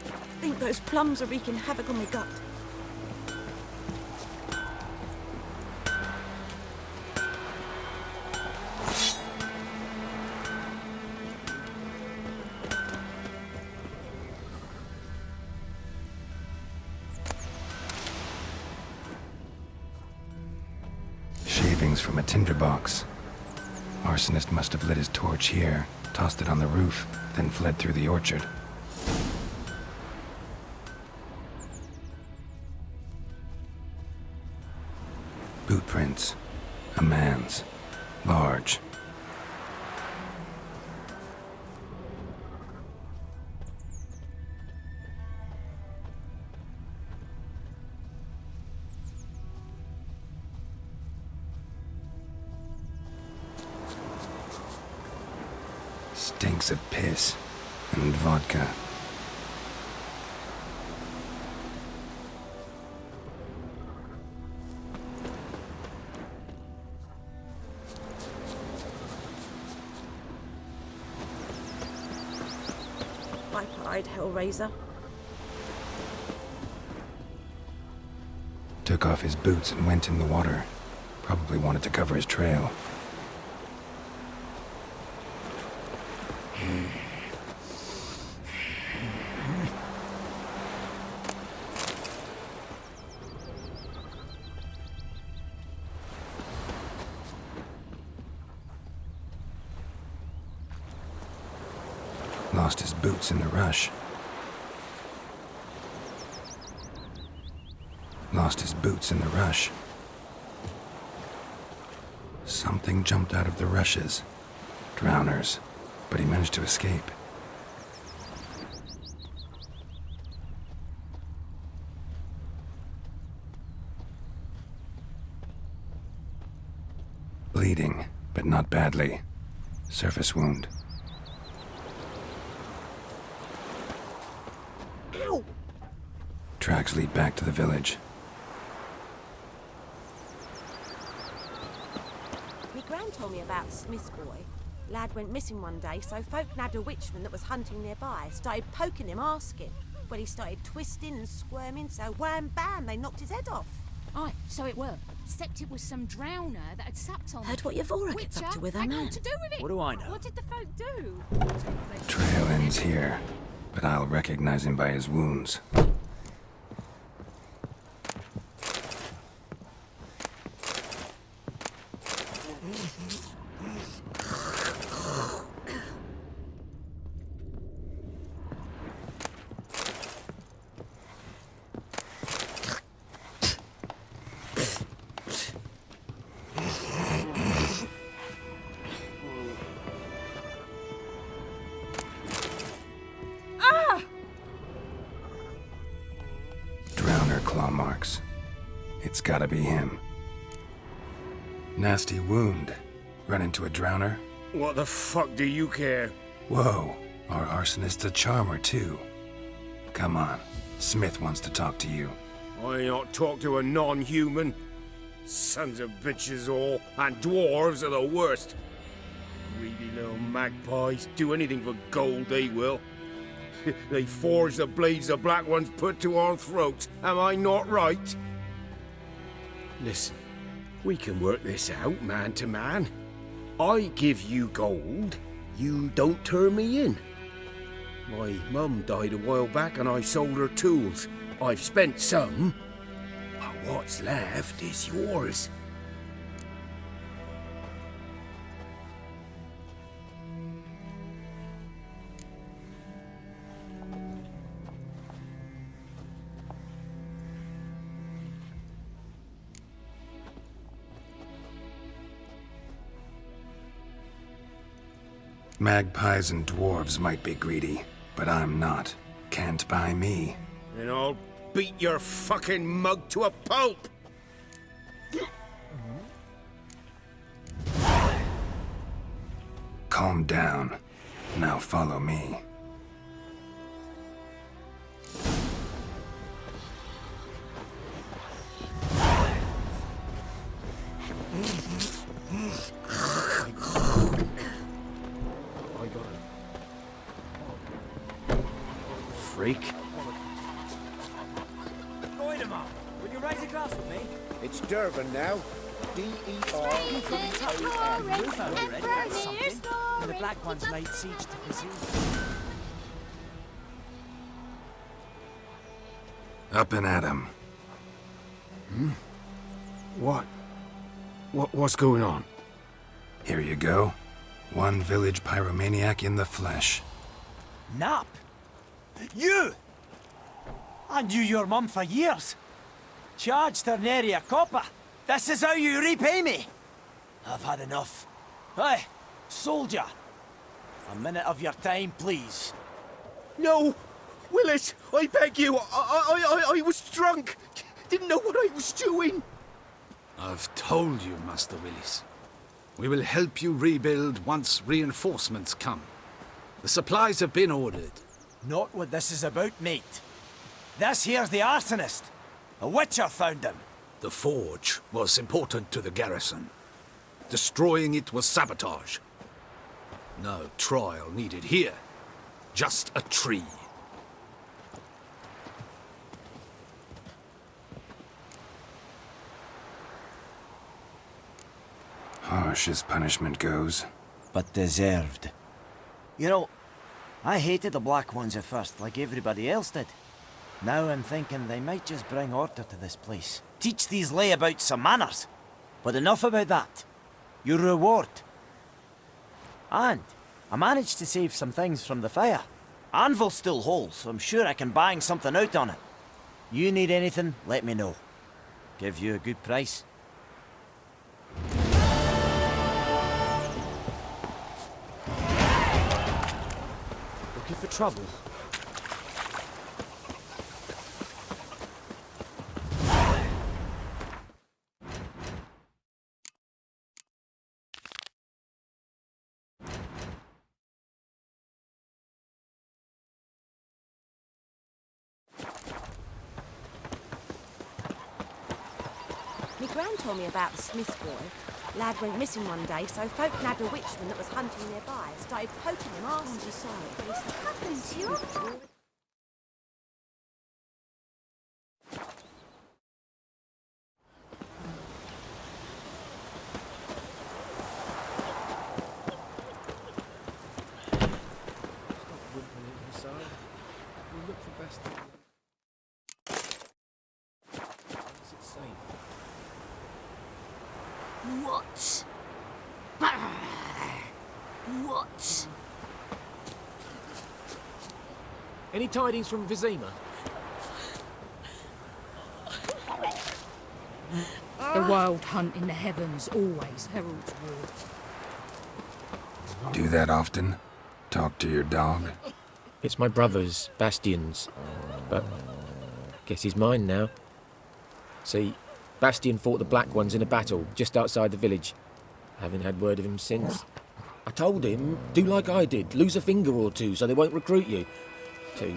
I think those plums are wreaking havoc on my gut. Shavings from a tinderbox. Arsonist must have lit his torch here, tossed it on the roof, then fled through the orchard. Boot prints. A man's. Large. Stinks of piss and vodka. Viper-eyed Hellraiser. Took off his boots and went in the water. Probably wanted to cover his trail. Lost his boots in the rush. Lost his boots in the rush. Something jumped out of the rushes. Drowners. But he managed to escape. Bleeding, but not badly. Surface wound. Ow! Tracks lead back to the village. Me gran told me about Smith's boy. Lad went missing one day, so folk nabbed a witchman that was hunting nearby. Started poking him, asking. Well, he started twisting and squirming, so wham bam, they knocked his head off. Aye, so it were. Except it was some drowner that had sapped on Heard what Yvora gets up to with her had man. naught to do with it. What do I know? What did the folk do? Trail ends here, but I'll recognize him by his wounds. Claw marks. It's gotta be him. Nasty wound. Run into a drowner? What the fuck do you care? Whoa, our arsonist's a charmer too. Come on, Smith wants to talk to you. I ain't not talk to a non-human. Sons of bitches all, and dwarves are the worst. Greedy little magpies, do anything for gold they will. They forge the blades the black ones put to our throats. Am I not right? Listen, we can work this out man to man. I give you gold, you don't turn me in. My mum died a while back and I sold her tools. I've spent some, What's left is yours. Magpies and dwarves might be greedy, but I'm not. Can't buy me. And I'll beat your fucking mug to a pulp! Calm down. Now follow me. Freak. Goidemar, will you raise a glass with me? It's Durban now. D-E-R-B-O-N. Roof already, that's something. And the Black Ones laid siege to Brazil. Up and at 'em. What's going on? Here you go. One village pyromaniac in the flesh. Nap! You! I knew your mum for years. Charged her nary a copper. This is how you repay me. I've had enough. Hey, soldier. A minute of your time, please. No! Willis, I beg you. I was drunk. Didn't know what I was doing. I've told you, Master Willis. We will help you rebuild once reinforcements come. The supplies have been ordered. Not what this is about, mate. This here's the arsonist. A witcher found him. The forge was important to the garrison. Destroying it was sabotage. No trial needed here. Just a tree. Harsh as punishment goes. But deserved. You know, I hated the Black Ones at first, like everybody else did. Now I'm thinking they might just bring order to this place. Teach these layabouts some manners. But enough about that. Your reward. And I managed to save some things from the fire. Anvil still holds, so I'm sure I can bang something out on it. You need anything, let me know. Give you a good price. Looking for trouble? My gran told me about the Smith's boy. Lad went missing one day, so folk nabbed a witchman that was hunting nearby, started poking him arse to side. What happened to you? What? What? Any tidings from Vizima? The wild hunt in the heavens always heralds war. Do that often? Talk to your dog? It's my brother's, Bastion's. But guess he's mine now. See, Bastion fought the Black Ones in a battle just outside the village. Haven't had word of him since. I told him, do like I did, lose a finger or two so they won't recruit you. Too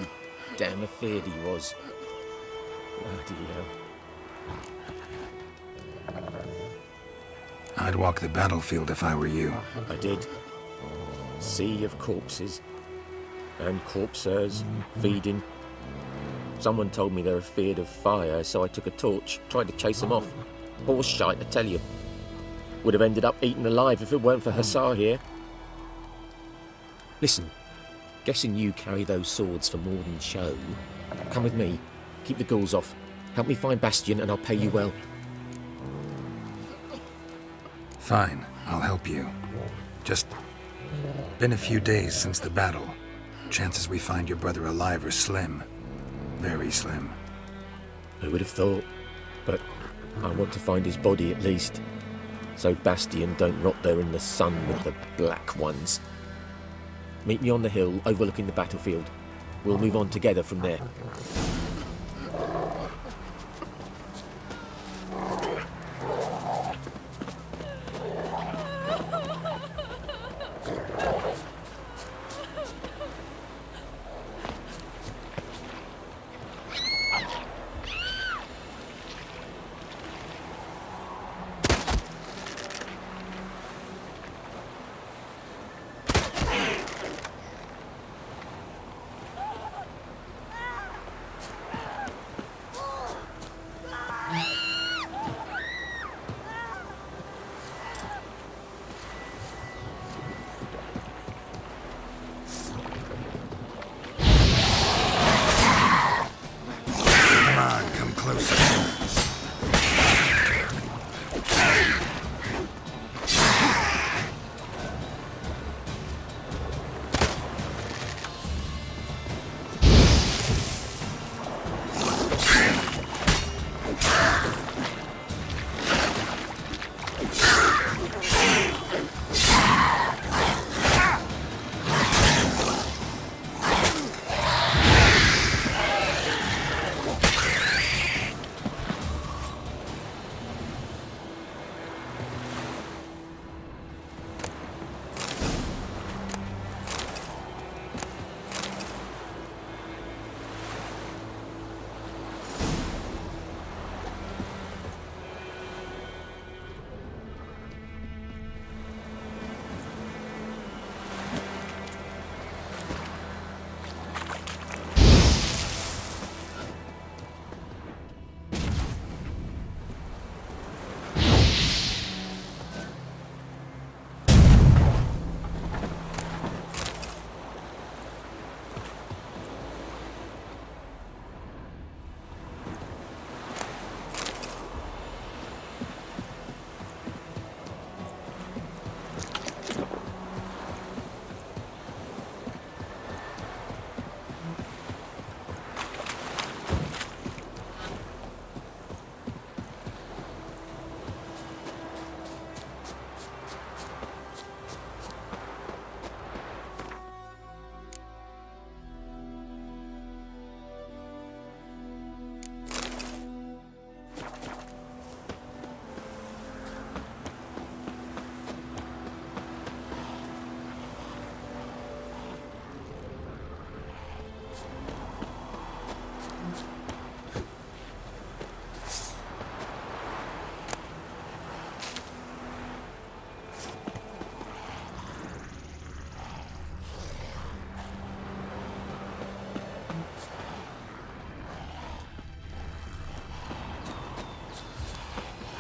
damn afeard he was. Bloody hell. I'd walk the battlefield if I were you. I did. Sea of corpses. And corpsers, feeding. Someone told me they're afeard of fire, so I took a torch, tried to chase them off. Horse shite, I tell you. Would have ended up eaten alive if it weren't for Hussar here. Listen, guessing you carry those swords for more than show. Come with me, keep the ghouls off. Help me find Bastion and I'll pay you well. Fine, I'll help you. Just been a few days since the battle. Chances we find your brother alive are slim. Very slim. Who would have thought? But I want to find his body at least. So Bastion don't rot there in the sun with the black ones. Meet me on the hill overlooking the battlefield. We'll move on together from there.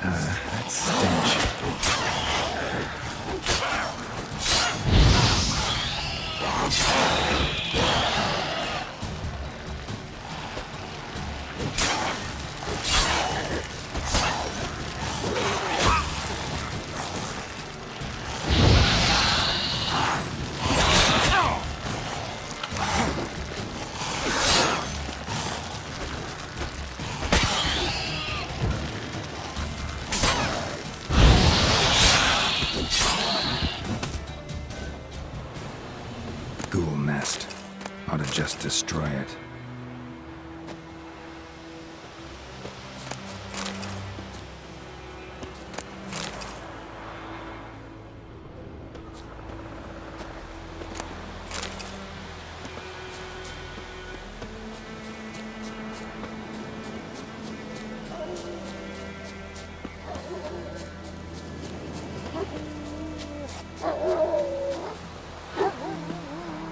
That stench. Ghoul nest. Ought to just destroy it.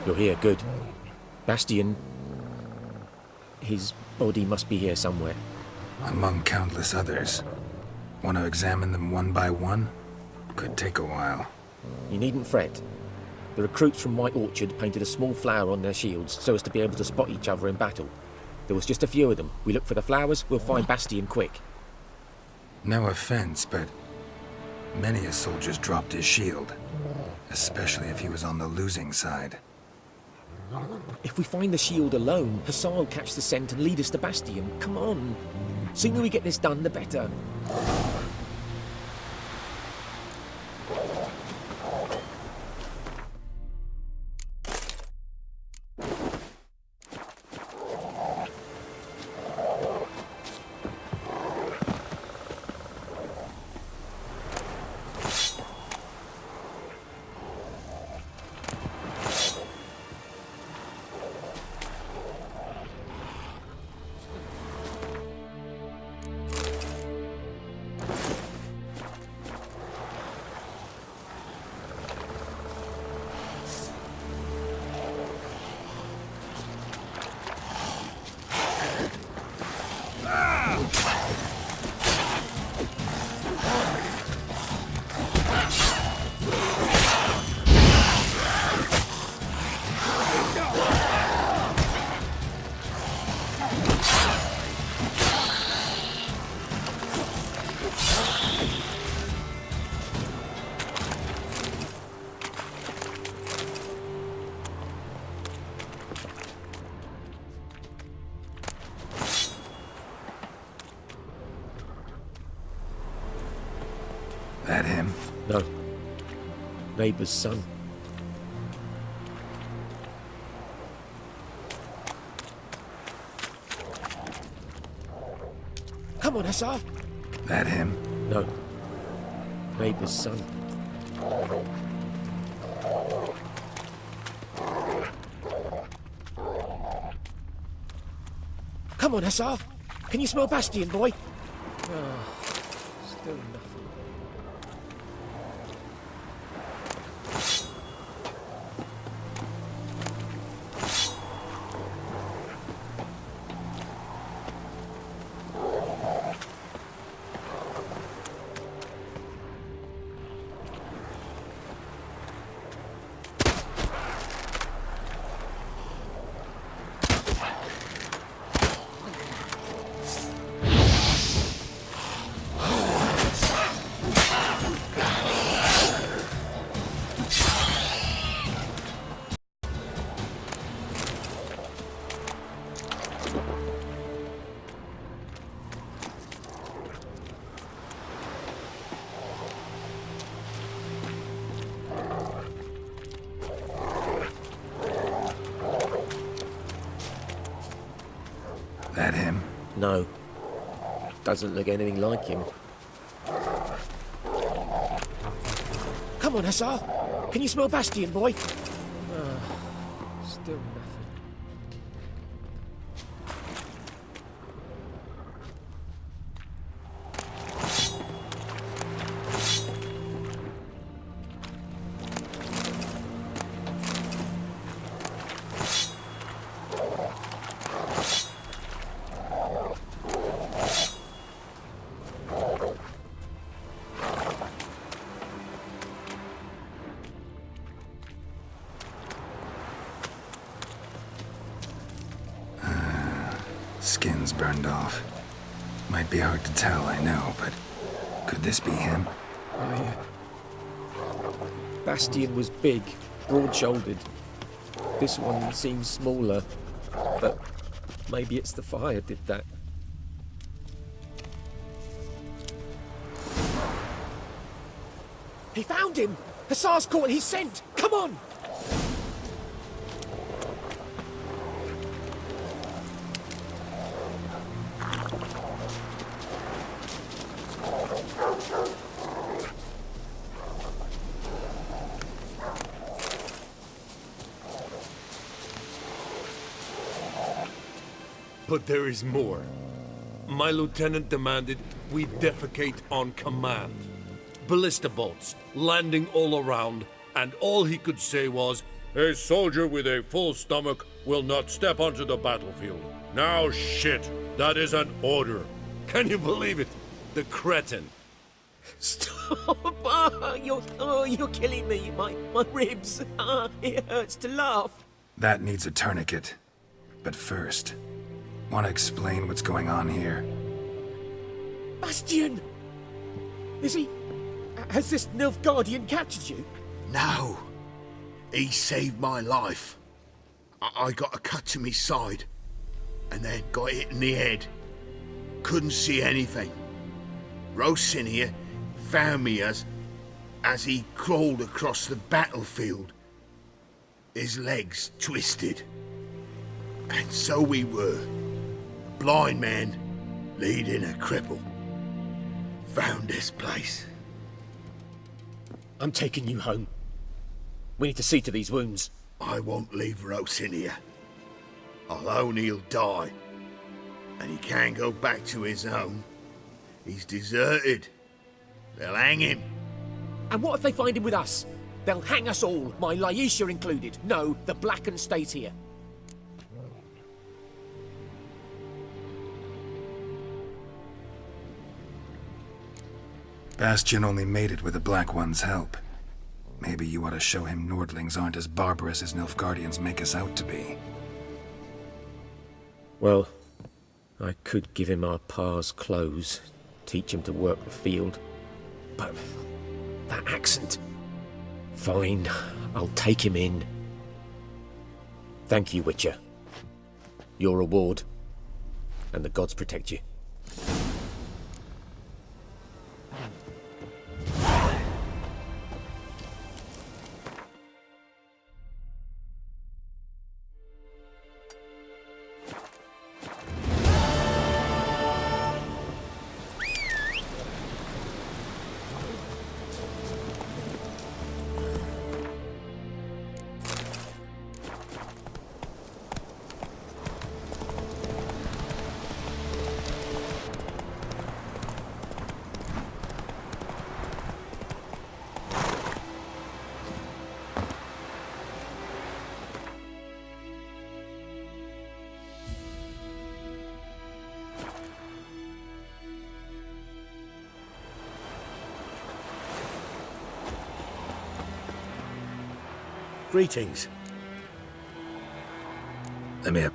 You're here, good. Bastion... his body must be here somewhere. Among countless others. Want to examine them one by one? Could take a while. You needn't fret. The recruits from White Orchard painted a small flower on their shields so as to be able to spot each other in battle. There was just a few of them. We look for the flowers, we'll find Bastian quick. No offense, but many a soldier's dropped his shield. Especially if he was on the losing side. If we find the shield alone, Hussar will catch the scent and lead us to Bastian. Come on. Sooner we get this done, the better. That him? No. Neighbour's son. Come on, Hussar. That him? No. Neighbour's son. Come on, Hussar. Can you smell Bastian, boy? Still nothing. That him? No. Doesn't look anything like him. Come on, Hussar. Can you smell Bastian, boy? Still nothing. Skin's burned off. Might be hard to tell, I know, but could this be him? Bastian was big, broad-shouldered. This one seems smaller, but maybe it's the fire did that. He found him! Hussar's caught his scent! Come on! But there is more. My lieutenant demanded we defecate on command. Ballista bolts, landing all around, and all he could say was, "A soldier with a full stomach will not step onto the battlefield." Now shit, that is an order. Can you believe it? The cretin. Stop! You're killing me. My ribs. It hurts to laugh. That needs a tourniquet. But first, Want to explain what's going on here? Bastian! Is he... Has this Nilfgaardian captured you? No. He saved my life. I got a cut to my side, and then got hit in the head. Couldn't see anything. Rosinia found me as he crawled across the battlefield. His legs twisted. And so we were. A blind man leading a cripple. Found this place. I'm taking you home. We need to see to these wounds. I won't leave Rosinia. Alone he'll die. And he can't go back to his home. He's deserted. They'll hang him. And what if they find him with us? They'll hang us all, my Laisha included. No, the Blacken stays here. Bastian only made it with the Black One's help. Maybe you ought to show him Nordlings aren't as barbarous as Nilfgaardians make us out to be. Well, I could give him our pa's clothes, teach him to work the field. But that accent... Fine, I'll take him in. Thank you, Witcher. Your reward, and the gods protect you. Greetings. Let me up.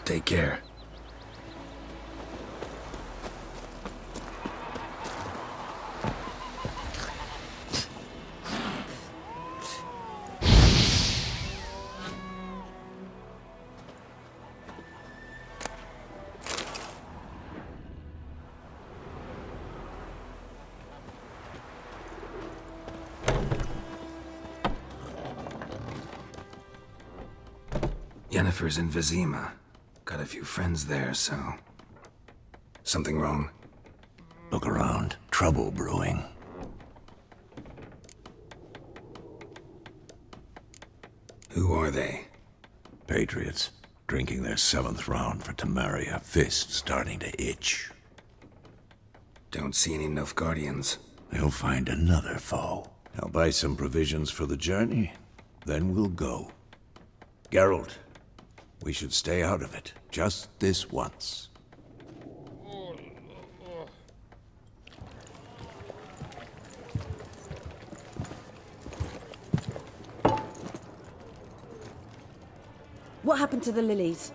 Take care. Yennefer's in Vizima. Got a few friends there, so... Something wrong? Look around. Trouble brewing. Who are they? Patriots. Drinking their 7th round for Temeria. Fist starting to itch. Don't see any Nilfgaardians. They'll find another foe. I'll buy some provisions for the journey. Then we'll go. Geralt, we should stay out of it. Just this once. What happened to the lilies?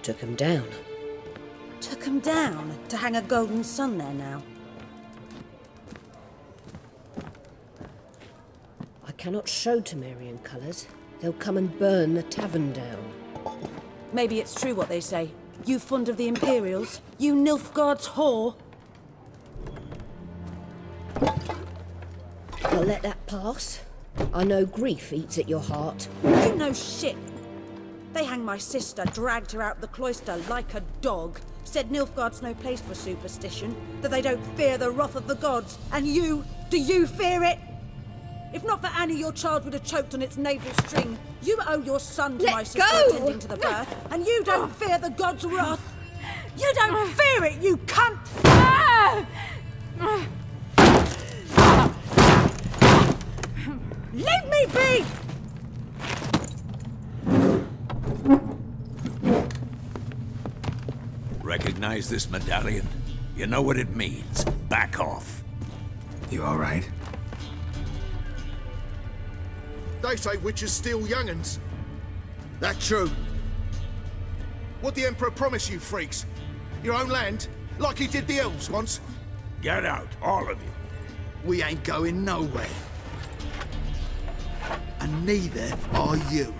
Took them down. Took them down to hang a golden sun there now. I cannot show Temerian colours. They'll come and burn the tavern down. Maybe it's true what they say. You fond of the Imperials? You Nilfgaard's whore? I'll let that pass. I know grief eats at your heart. You know shit. They hanged my sister, dragged her out the cloister like a dog. Said Nilfgaard's no place for superstition, that they don't fear the wrath of the gods. And you, do you fear it? If not for Annie, your child would have choked on its navel string. You owe your son to Let my sister go! attending to the birth, and you don't fear the god's wrath. You don't fear it, you cunt! Leave me be! Recognize this medallion? You know what it means. Back off. You all right? They say witches steal young'uns. That true? What the Emperor promise you, freaks? Your own land? Like he did the elves once? Get out, all of you. We ain't going nowhere. And neither are you.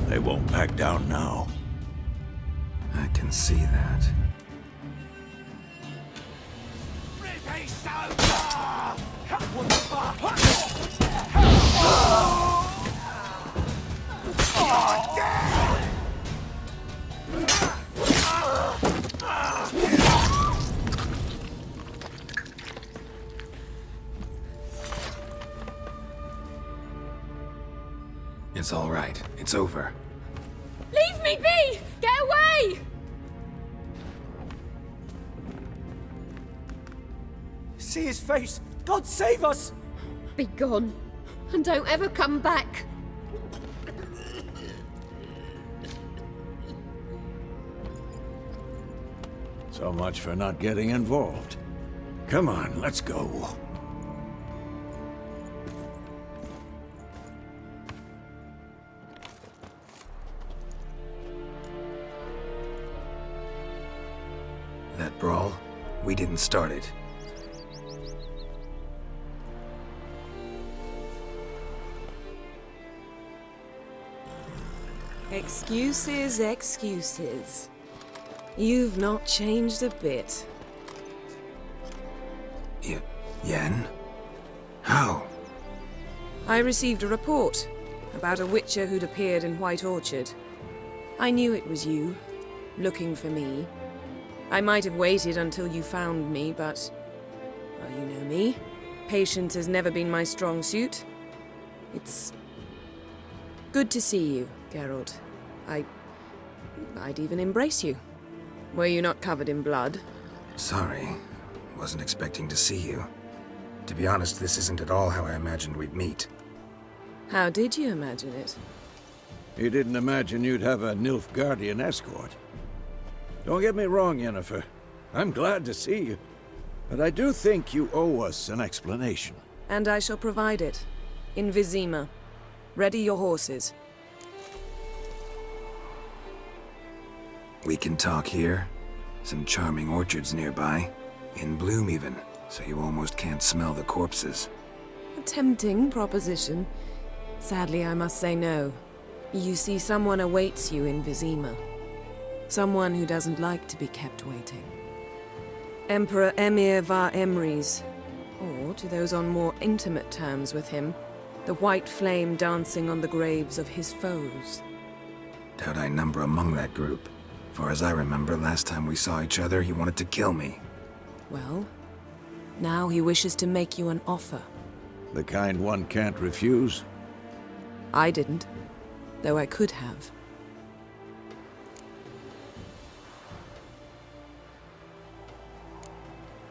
They won't back down now. I can see that. It's all right. It's over. Leave me be! Get away! See his face! God save us! Be gone, and don't ever come back. So much for not getting involved. Come on, let's go. That brawl, we didn't start it. Excuses, excuses. You've not changed a bit. Yen? How? I received a report about a witcher who'd appeared in White Orchard. I knew it was you, looking for me. I might have waited until you found me, but... well, you know me. Patience has never been my strong suit. It's... good to see you, Geralt. I'd even embrace you. Were you not covered in blood? Sorry. Wasn't expecting to see you. To be honest, this isn't at all how I imagined we'd meet. How did you imagine it? You didn't imagine you'd have a Nilfgaardian escort. Don't get me wrong, Yennefer. I'm glad to see you. But I do think you owe us an explanation. And I shall provide it. In Vizima. Ready your horses. We can talk here. Some charming orchards nearby. In bloom even, so you almost can't smell the corpses. A tempting proposition. Sadly, I must say no. You see, someone awaits you in Vizima. Someone who doesn't like to be kept waiting. Emperor Emir var Emrys, or to those on more intimate terms with him, the white flame dancing on the graves of his foes. Doubt I number among that group. Far as I remember, last time we saw each other, he wanted to kill me. Well, now he wishes to make you an offer. The kind one can't refuse? I didn't, though I could have.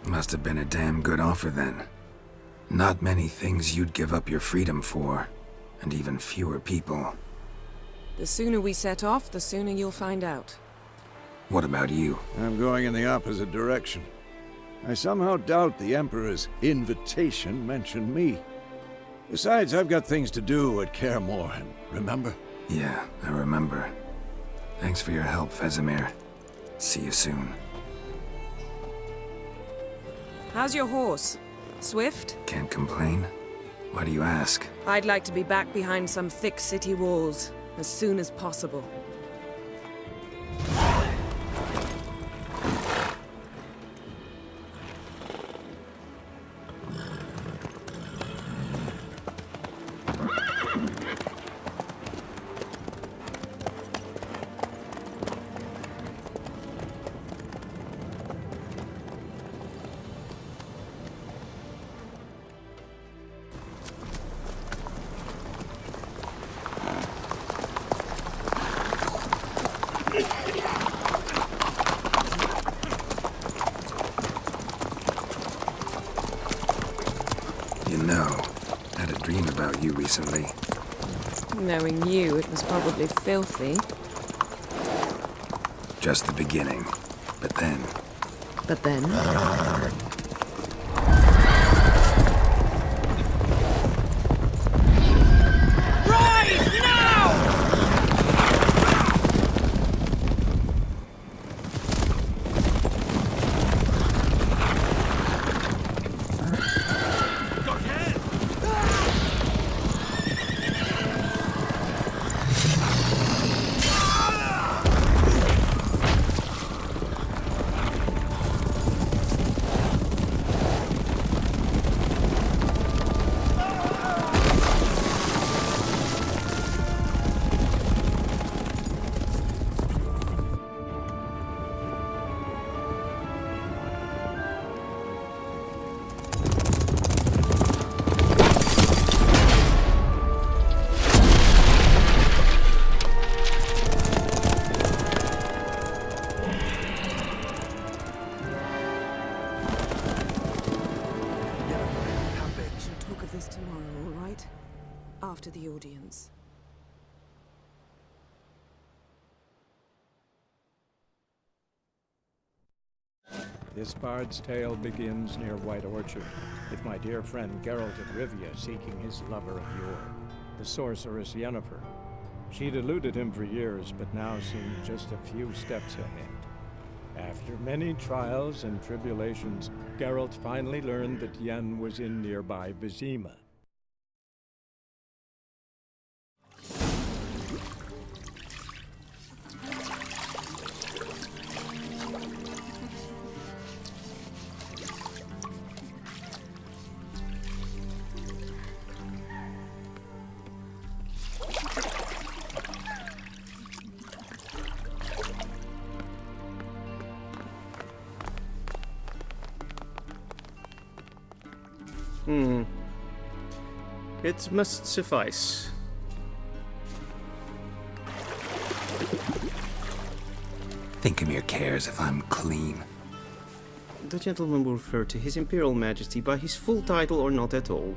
Must have been a damn good offer then. Not many things you'd give up your freedom for, and even fewer people. The sooner we set off, the sooner you'll find out. What about you? I'm going in the opposite direction. I somehow doubt the Emperor's invitation mentioned me. Besides, I've got things to do at Kaer Morhen, remember? Yeah, I remember. Thanks for your help, Vesemir. See you soon. How's your horse? Swift? Can't complain. Why do you ask? I'd like to be back behind some thick city walls as soon as possible. recently. Knowing you, it was probably filthy. Just the beginning. But then... But then? After the audience. This bard's tale begins near White Orchard, with my dear friend Geralt of Rivia seeking his lover of yore, the sorceress Yennefer. She'd eluded him for years, but now seemed just a few steps ahead. After many trials and tribulations, Geralt finally learned that Yen was in nearby Vizima. It must suffice. Thinkamere cares if I'm clean. The gentleman will refer to His Imperial Majesty by his full title or not at all.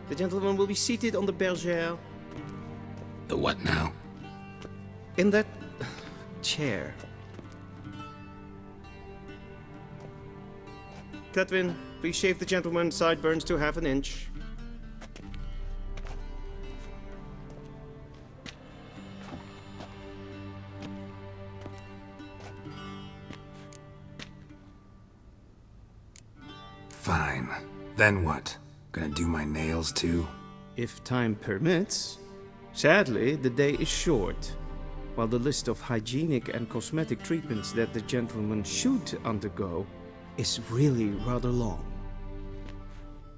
The gentleman will be seated on the bergère. The what now? In that chair. Cletwin, please shave the gentleman's sideburns to half an inch. Fine. Then what? Gonna do my nails too? If time permits. Sadly, the day is short, while the list of hygienic and cosmetic treatments that the gentleman should undergo is really rather long.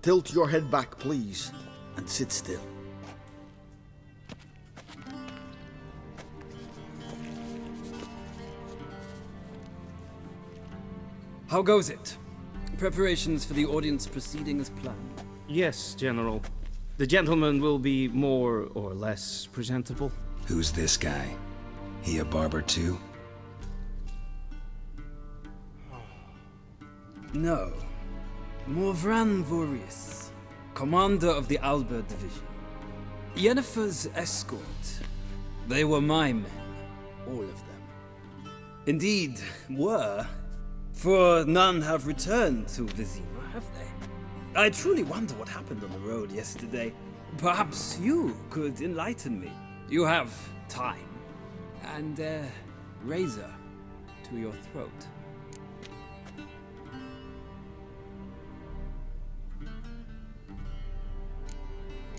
Tilt your head back, please, and sit still. How goes it? Preparations for the audience proceeding as planned? Yes, General. The gentleman will be more or less presentable. Who's this guy? He a barber too? No. Morvran Vorius, commander of the Alba Division. Yennefer's escort. They were my men, all of them. Indeed, were, for none have returned to Vizima, have they? I truly wonder what happened on the road yesterday. Perhaps you could enlighten me. You have time, and a razor to your throat.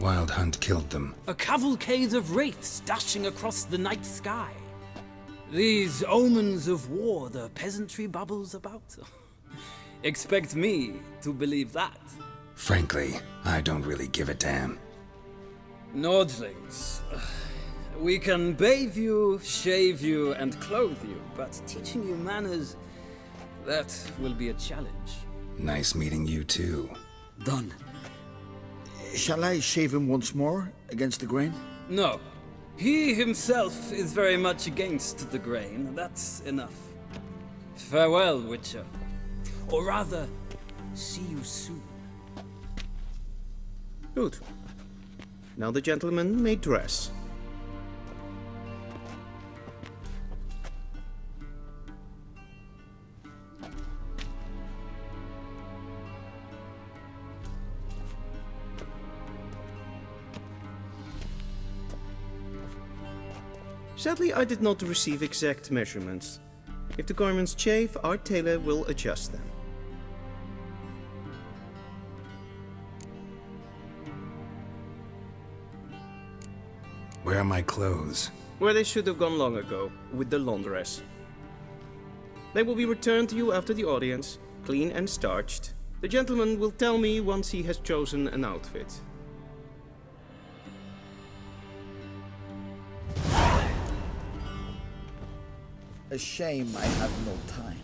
Wild Hunt killed them. A cavalcade of wraiths dashing across the night sky. These omens of war the peasantry bubbles about. Expect me to believe that. Frankly, I don't really give a damn. Nordlings. We can bathe you, shave you, and clothe you, but teaching you manners, that will be a challenge. Nice meeting you too. Done. Shall I shave him once more, against the grain? No. He himself is very much against the grain. That's enough. Farewell, Witcher. Or rather, see you soon. Good. Now the gentleman may dress. Sadly, I did not receive exact measurements. If the garments chafe, our tailor will adjust them. Where are my clothes? Where they should have gone long ago, with the laundress. They will be returned to you after the audience, clean and starched. The gentleman will tell me once he has chosen an outfit. A shame I have no time.